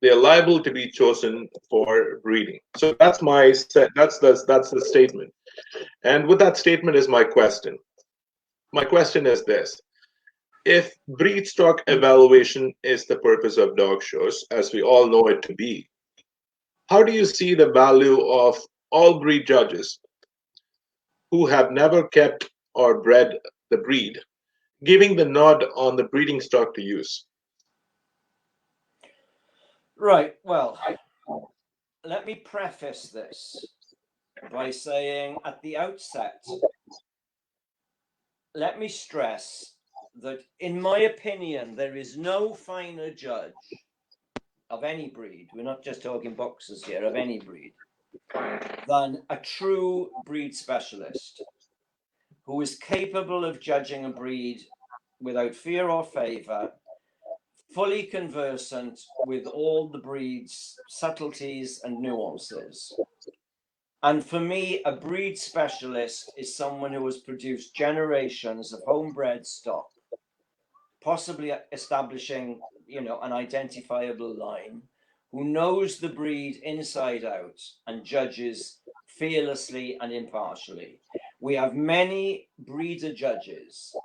they are liable to be chosen for breeding. So that's that's the statement. And with that statement is my question. My question is this: if breed stock evaluation is the purpose of dog shows, as we all know it to be, how do you see the value of all breed judges who have never kept or bred the breed, giving the nod on the breeding stock to use? Right. Well, let me preface this by saying at the outset, let me stress that, in my opinion, there is no finer judge of any breed, we're not just talking boxers here, of any breed, than a true breed specialist who is capable of judging a breed without fear or favor, fully conversant with all the breed's subtleties and nuances. And for me, a breed specialist is someone who has produced generations of homebred stock, possibly establishing, you know, an identifiable line, who knows the breed inside out and judges fearlessly and impartially. We have many breeder judges,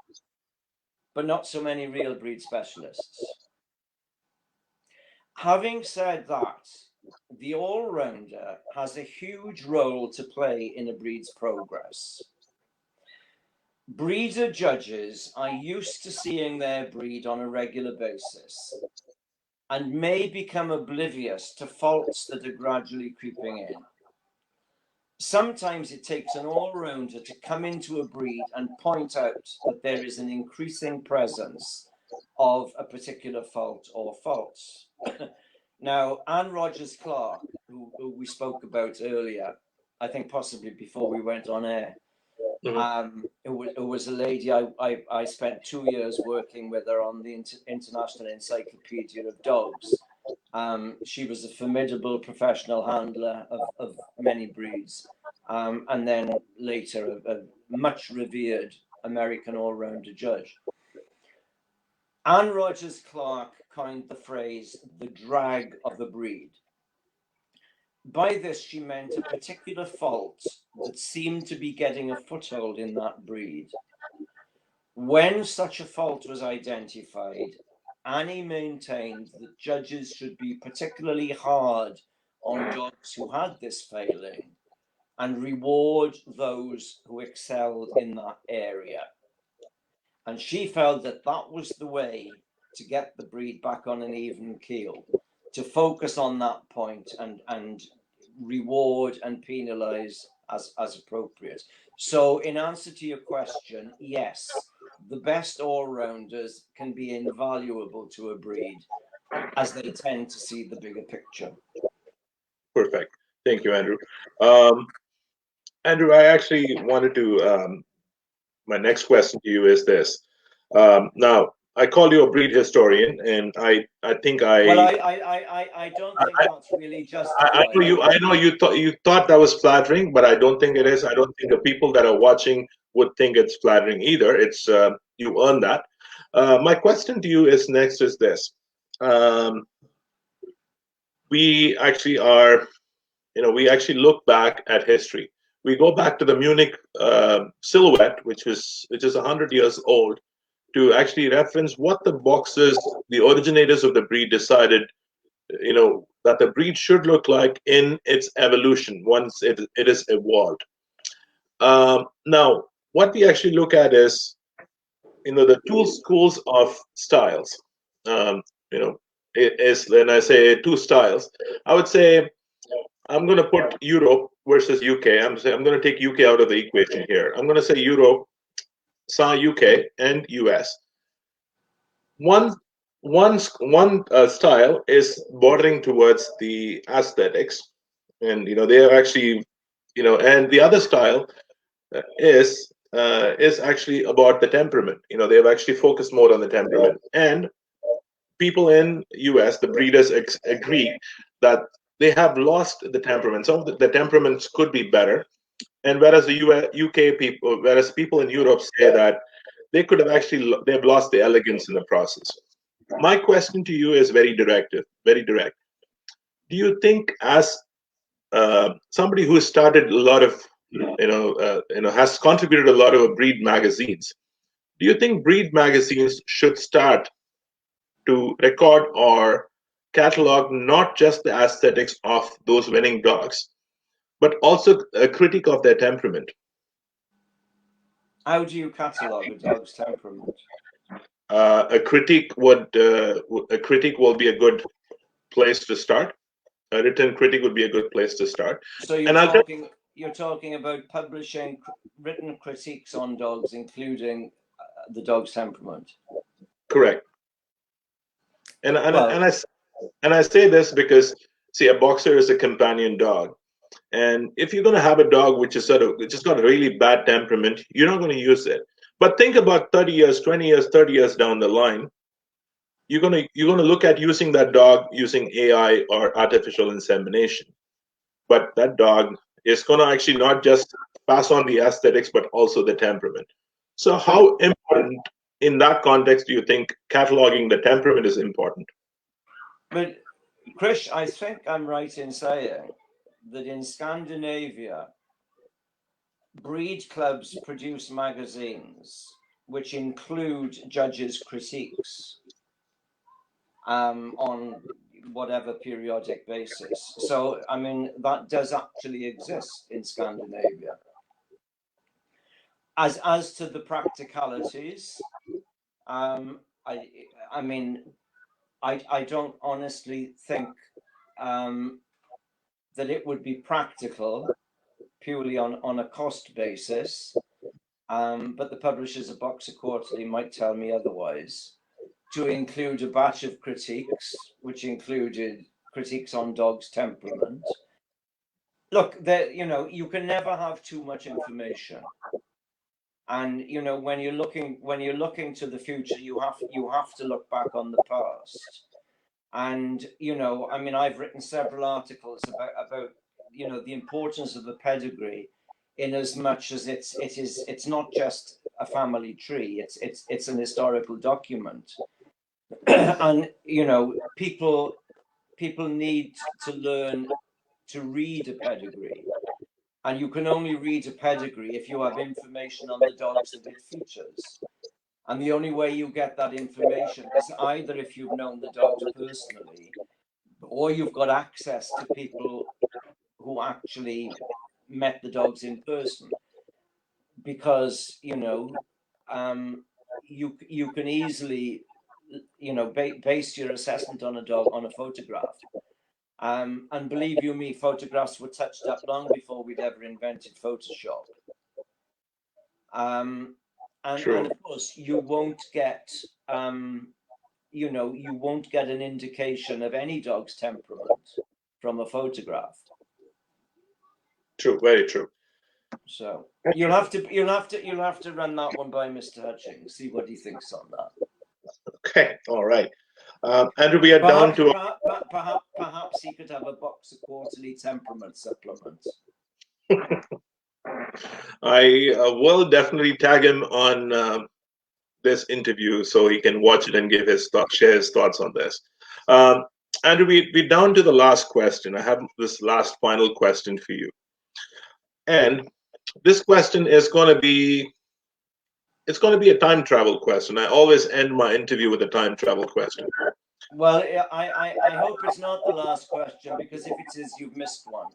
but not so many real breed specialists. Having said that, the all-rounder has a huge role to play in a breed's progress. Breeder judges are used to seeing their breed on a regular basis and may become oblivious to faults that are gradually creeping in. sometimes it takes an all-rounder to come into a breed and point out that there is an increasing presence of a particular fault or faults. Now, Anne Rogers Clark, who we spoke about earlier, I think possibly before we went on air, it was a lady I spent 2 years working with her on the International Encyclopedia of Dogs. She was a formidable professional handler of many breeds, and then later a much revered American all-rounder judge. Anne Rogers Clark coined the phrase the drag of a breed. By this, she meant a particular fault that seemed to be getting a foothold in that breed. When such a fault was identified, Annie maintained that judges should be particularly hard on dogs who had this failing and reward those who excelled in that area. And she felt that that was the way to get the breed back on an even keel, to focus on that point and reward and penalize as appropriate. So in answer to your question, yes, the best all-rounders can be invaluable to a breed as they tend to see the bigger picture. Perfect. Thank you, Andrew. Um, Andrew, I actually wanted to. My next question to you is this. Now, I call you a breed historian, and I think Well, I don't think that's really I know justified. you thought that was flattering, but I don't think it is. I don't think the people that are watching would think it's flattering either. It's you earn that. My question to you is next is this. Um, we actually are, we actually look back at history. We go back to the Munich silhouette, which is 100 years old, to actually reference what the boxers, the originators of the breed, decided that the breed should look like in its evolution once it is evolved. Now, what we actually look at is the two schools of styles. Um, you know, it is when I say two styles, I would say I'm going to put Europe versus UK. I'm going to take UK out of the equation here. I'm going to say Europe, UK, and US. One one style is bordering towards the aesthetics, and they are actually, and the other style is actually about the temperament. They've actually focused more on the temperament, and people in US, the breeders agree that they have lost the temperament. Some of the temperaments could be better, and whereas the UK people, whereas people in Europe say that they've lost the elegance in the process. My question to you is very directive, very direct. Do you think, as somebody who started a lot of, has contributed a lot of breed magazines, do you think breed magazines should start to record or catalog not just the aesthetics of those winning dogs, but also a critique of their temperament? How do you catalogue a dog's temperament? A critique will be a good place to start. A written critique would be a good place to start. So And I'll tell you're talking about publishing written critiques on dogs, including the dog's temperament. correct. And and Well, and I and I say this because, see, a boxer is a companion dog, and if you're going to have a dog which has got a really bad temperament, you're not going to use it. But think about 30 years, 20 years, 30 years down the line, you're going to look at using that dog using AI or artificial insemination. But that dog is going to actually not just pass on the aesthetics, but also the temperament. So, how important in that context do you think cataloging the temperament is important? but Krish, I think I'm right in saying that in Scandinavia, breed clubs produce magazines which include judges' critiques on whatever periodic basis. So, I mean, that does actually exist in Scandinavia. As to the practicalities, I mean, I don't honestly think that it would be practical, purely on a cost basis, but the publishers of Boxer Quarterly might tell me otherwise, to include a batch of critiques, which included critiques on dogs' temperament. Look, you can never have too much information, and when you're looking to the future, you have to look back on the past. And I mean, I've written several articles about the importance of the pedigree, in as much as it's not just a family tree, it's an historical document. And people need to learn to read a pedigree, and you can only read a pedigree if you have information on the dogs that it features. And the only way you get that information is either if you've known the dogs personally, or you've got access to people who actually met the dogs in person. Because you can easily base your assessment on a dog on a photograph. And believe you me, photographs were touched up long before we'd ever invented Photoshop. And of course, you won't get you won't get an indication of any dog's temperament from a photograph. True, very true. So you'll have to run that one by Mr. Hutchings, see what he thinks on that. Okay, all right. Andrew, we are down to perhaps he could have a Boxer Quarterly temperament supplement. I will definitely tag him on this interview so he can watch it and give share his thoughts on this. Andrew, we're down to the last question. I have this last final question for you, and this question is going to be a time travel question. I always end my interview with a time travel question. Well, I hope it's not the last question, because if it is, you've missed one.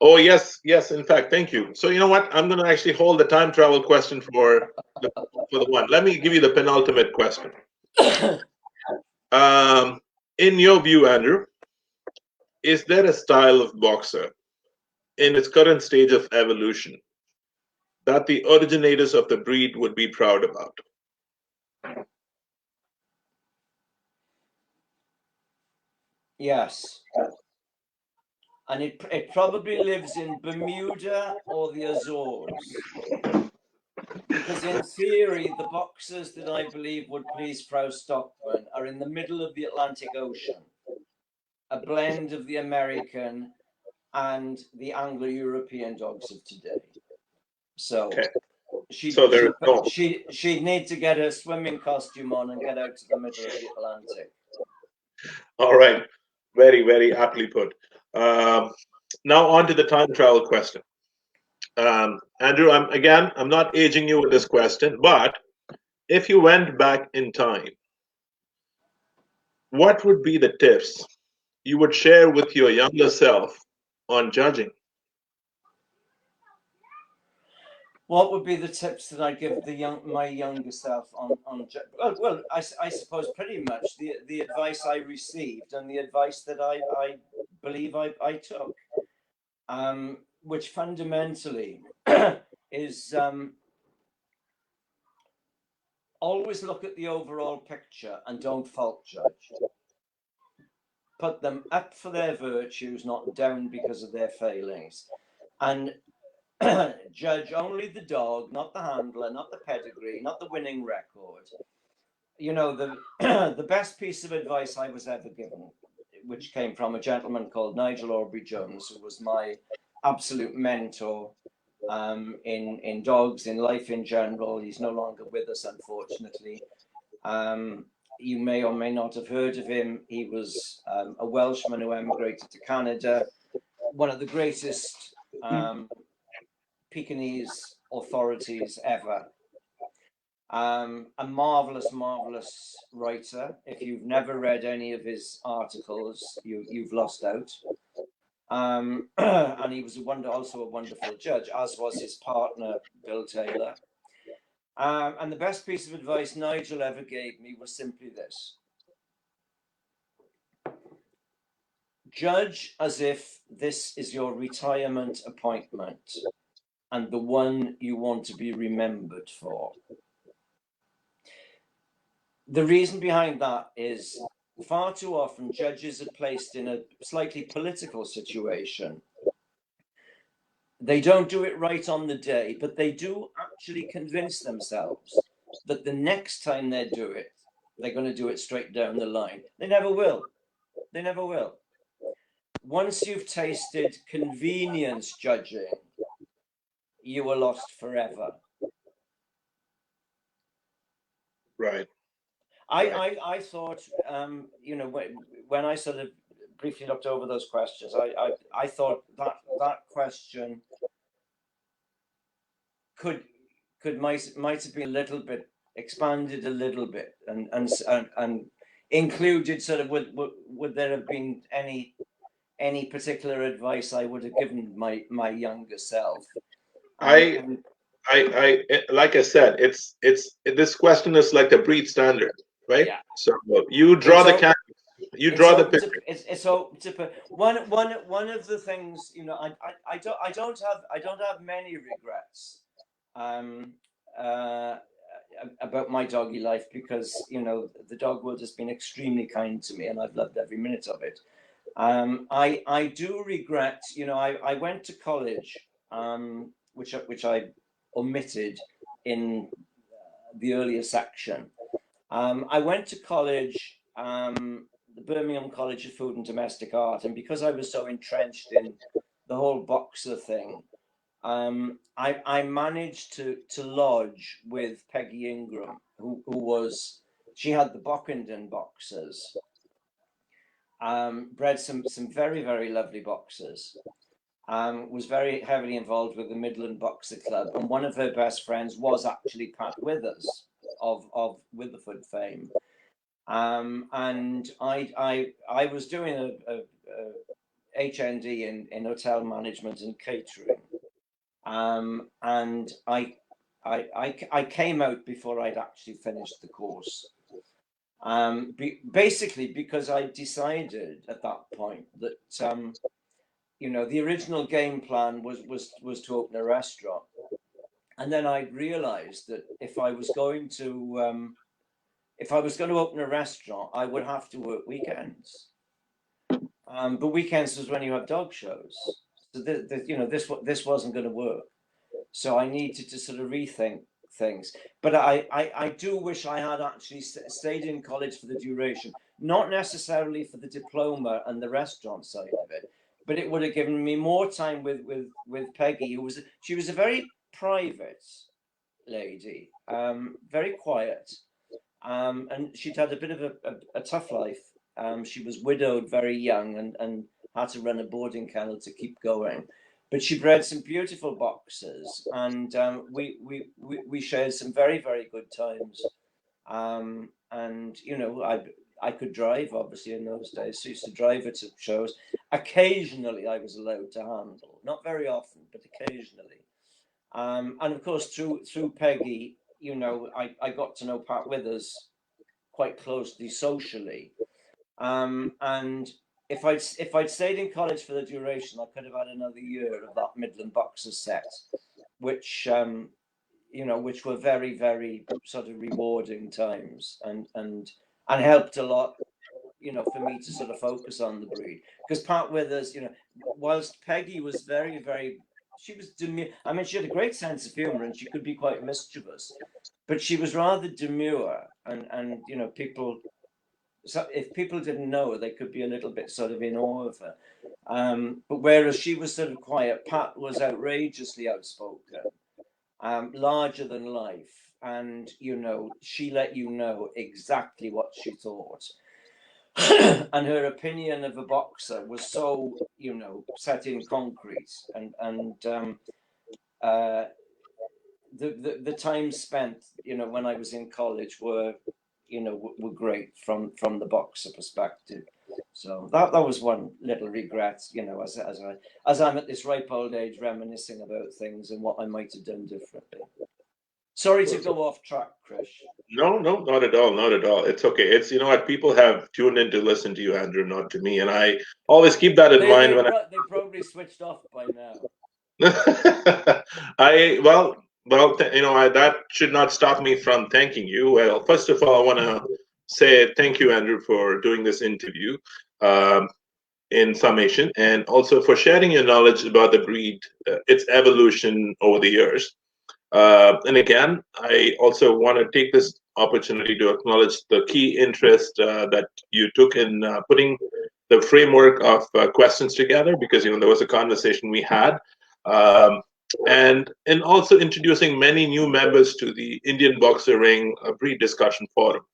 Oh, yes. In fact, thank you. So you know what? I'm going to actually hold the time travel question for the one. Let me give you the penultimate question. In your view, Andrew, is there a style of boxer in its current stage of evolution that the originators of the breed would be proud about? Yes. And it probably lives in Bermuda or the Azores. Because in theory, the boxers that I believe would please Frau Stockman are in the middle of the Atlantic Ocean, a blend of the American and the Anglo-European dogs of today. So okay. she'd need to get her swimming costume on and get out to the middle of the Atlantic. All right. Very, very aptly put. Now on to the time travel question. Andrew, I'm not aging you with this question, but if you went back in time, what would be the tips you would share with your younger self on judging? What would be the tips that I give my younger self on well, I suppose pretty much the advice I received and the advice that I believe I took, which fundamentally is always look at the overall picture and don't fault judge. Put them up for their virtues, not down because of their failings, and judge only the dog, not the handler, not the pedigree, not the winning record. The best piece of advice I was ever given, which came from a gentleman called Nigel Aubrey Jones, who was my absolute mentor in dogs, in life in general. He's no longer with us, unfortunately. You may or may not have heard of him. He was a Welshman who emigrated to Canada, one of the greatest Pekingese authorities ever. A marvelous writer. If you've never read any of his articles, you've lost out. And he was also a wonderful judge, as was his partner, Bill Taylor. And the best piece of advice Nigel ever gave me was simply this: judge as if this is your retirement appointment and the one you want to be remembered for. The reason behind that is far too often judges are placed in a slightly political situation. They don't do it right on the day, but they do actually convince themselves that the next time they do it, they're going to do it straight down the line. They never will. They never will. Once you've tasted convenience judging, you are lost forever. Right. I thought, you know, when I sort of briefly looked over those questions, I thought that question might have been a little bit expanded a little bit and included sort of would there have been any particular advice I would have given my younger self? I, And like I said, this question is like a breed standard, right? yeah, So you draw it's the open. canvas, you It's draw the open to picture. it's open to put one of the things, you know, I don't have many regrets um uh about my doggy life, because you know the dog world has been extremely kind to me and I've loved every minute of it. I do regret, you know, I went to college, which I omitted in the earlier section. I went to college, the Birmingham College of Food and Domestic Art, and because I was so entrenched in the whole boxer thing, I managed to lodge with Peggy Ingram, who was, she had the Bockenden boxers, bred some very lovely boxers. Was very heavily involved with the Midland Boxer Club, and one of her best friends was actually Pat Withers of Witherford fame. And I was doing a HND in hotel management and catering, and I came out before I'd actually finished the course. Basically because I decided at that point that you know, the original game plan was to open a restaurant, and then I realised that if I was going to open a restaurant, I would have to work weekends. But weekends was when you have dog shows, so you know, this wasn't going to work. So I needed to sort of rethink things. But I do wish I had actually stayed in college for the duration, not necessarily for the diploma and the restaurant side of it, but it would have given me more time with Peggy, she was a very private lady, very quiet, and she'd had a bit of a tough life. She was widowed very young and had to run a boarding kennel to keep going. But she bred some beautiful boxers, and we shared some very good times. And you know, I could drive, obviously, in those days, so I used to drive her to shows. Occasionally, I was allowed to handle, not very often, but occasionally. And of course, through Peggy, you know, I got to know Pat Withers quite closely socially. And if I'd stayed in college for the duration, I could have had another year of that Midland Boxers set, which you know, which were very sort of rewarding times, and helped a lot, you know, for me to sort of focus on the breed. Because Pat Withers, you know, whilst Peggy was very, she was demure. I mean, she had a great sense of humor and she could be quite mischievous, but she was rather demure, and you know, so if people didn't know her, they could be a little bit sort of in awe of her. But whereas she was sort of quiet, Pat was outrageously outspoken, larger than life, and you know, she let you know exactly what she thought. And her opinion of a boxer was so, you know, set in concrete, and the time spent, you know, when I was in college were, you know, were great from the boxer perspective. So that was one little regret, you know, as I'm at this ripe old age reminiscing about things and what I might have done differently. Sorry to go off track, Krish. No, no, not at all, not at all. It's okay. It's, you know what, people have tuned in to listen to you, Andrew, not to me, and I always keep that in mind when They probably switched off by now. I you know, that should not stop me from thanking you. Well, first of all, I want to say thank you, Andrew, for doing this interview, um, in summation, and also for sharing your knowledge about the breed, its evolution over the years. And again, I also want to take this opportunity to acknowledge the key interest that you took in putting the framework of questions together, because, you know, there was a conversation we had, um, and also introducing many new members to the Indian Boxer Ring Breed Discussion Forum.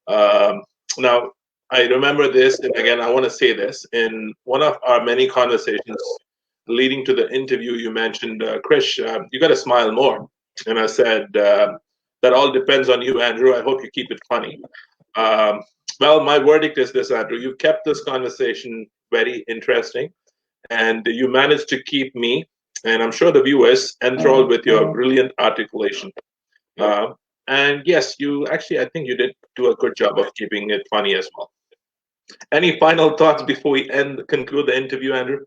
Um, Now, I remember this, and again, I want to say this in one of our many conversations leading to the interview. You mentioned, Krish, you got to smile more, and I said, that all depends on you, Andrew. I hope you keep it funny. Um, well, my verdict is this, Andrew. You kept this conversation very interesting, and you managed to keep me, and I'm sure the viewers, enthralled with your brilliant articulation. Uh, and yes, you actually, I think you did do a good job of keeping it funny as well. Any final thoughts before we conclude the interview, Andrew?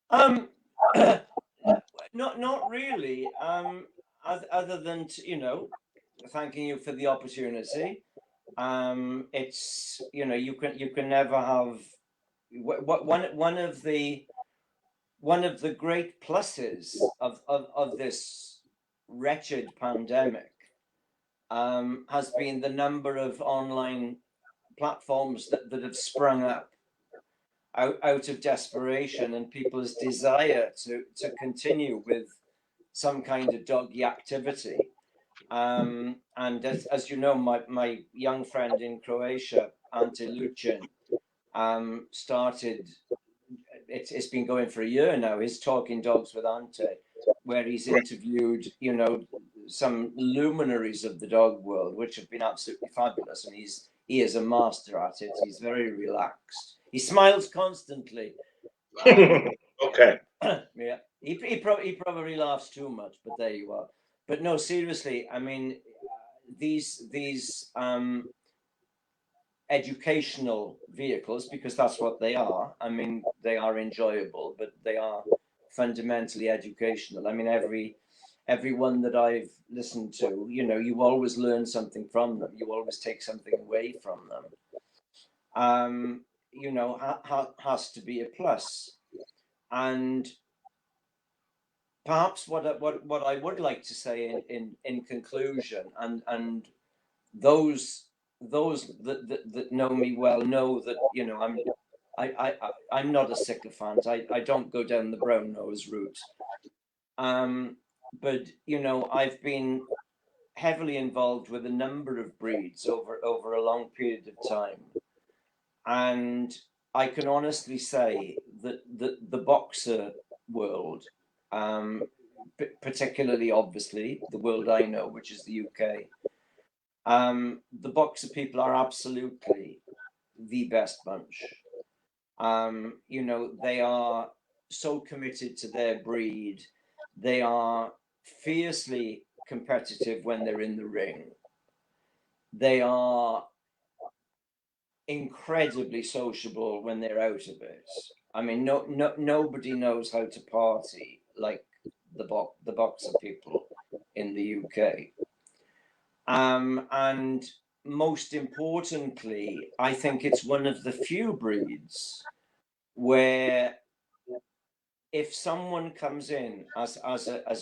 Um, not really. Other than you know, thanking you for the opportunity. It's you can never have what one of the great pluses of this wretched pandemic has been the number of online platforms that have sprung up out of desperation and people's desire to continue with some kind of doggy activity. And as you know, my young friend in Croatia, Ante Lucin, started. It's been going for a year now. His Talking Dogs with Ante, where he's Right. interviewed, some luminaries of the dog world, which have been absolutely fabulous. And he is a master at it. He's very relaxed. He smiles constantly. Okay. Yeah, he probably laughs too much, but there you are. But no, seriously, I mean, these educational vehicles, because that's what they are. I mean, they are enjoyable, but they are fundamentally educational. I mean, everyone that I've listened to, you always learn something from them. You always take something away from them. Has to be a plus. And perhaps what I would like to say in conclusion, and those that know me well know that I'm not a sycophant. I don't go down the brown nose route. Um, but I've been heavily involved with a number of breeds over a long period of time, and I can honestly say that the boxer world, um, particularly obviously the world I know, which is the UK, the boxer people are absolutely the best bunch. They are so committed to their breed. They are fiercely competitive when they're in the ring. They are incredibly sociable when they're out of it. I mean, nobody knows how to party like the boxer people in the UK. And most importantly, I think it's one of the few breeds where if someone comes in as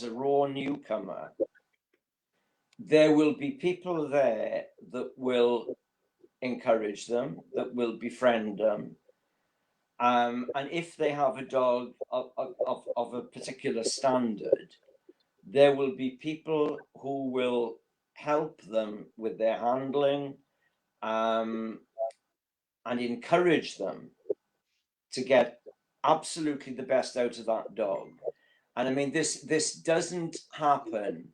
a raw newcomer, there will be people there that will encourage them, that will befriend them. And if they have a dog of a particular standard, there will be people who will help them with their handling, um, and encourage them to get absolutely the best out of that dog. And I mean, this doesn't happen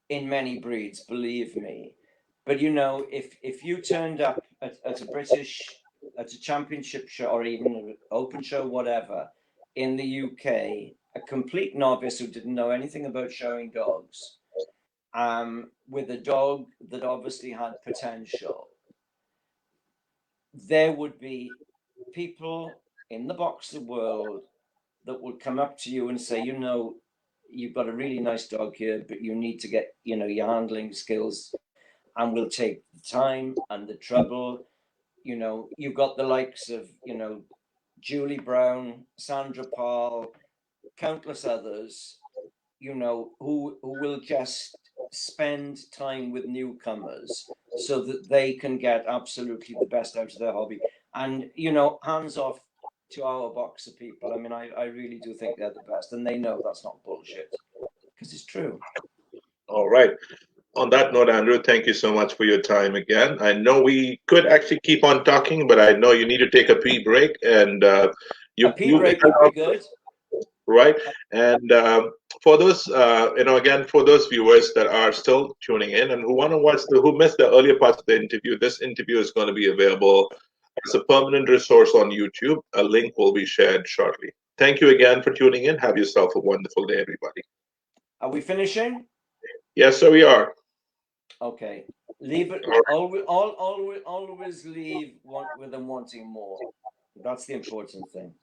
in many breeds, believe me. But if you turned up at a championship show or even an open show, whatever, in the UK, a complete novice who didn't know anything about showing dogs, with a dog that obviously had potential, there would be people in the boxer world that would come up to you and say, you know, you've got a really nice dog here, but you need to get, you know, your handling skills, and we'll take the time and the trouble. You know, you've got the likes of, you know, Julie Brown, Sandra Paul, countless others, you know, who will just spend time with newcomers so that they can get absolutely the best out of their hobby. And, you know, hands off to our boxer people. I mean, I really do think they're the best, and they know that's not bullshit because it's true. All right. On that note, Andrew, thank you so much for your time again. I know we could actually keep on talking, but I know you need to take a pee break, and A pee break would be good. right. And for those, again, for those viewers that are still tuning in and who want to watch who missed the earlier parts of the interview, this interview is going to be available as a permanent resource on YouTube. A link will be shared shortly. Thank you again for tuning in. Have yourself a wonderful day, everybody. Are we finishing? Yes, sir, we are. Okay. Leave it. Always leave with them wanting more. That's the important thing.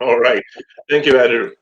All right. Thank you, Andrew.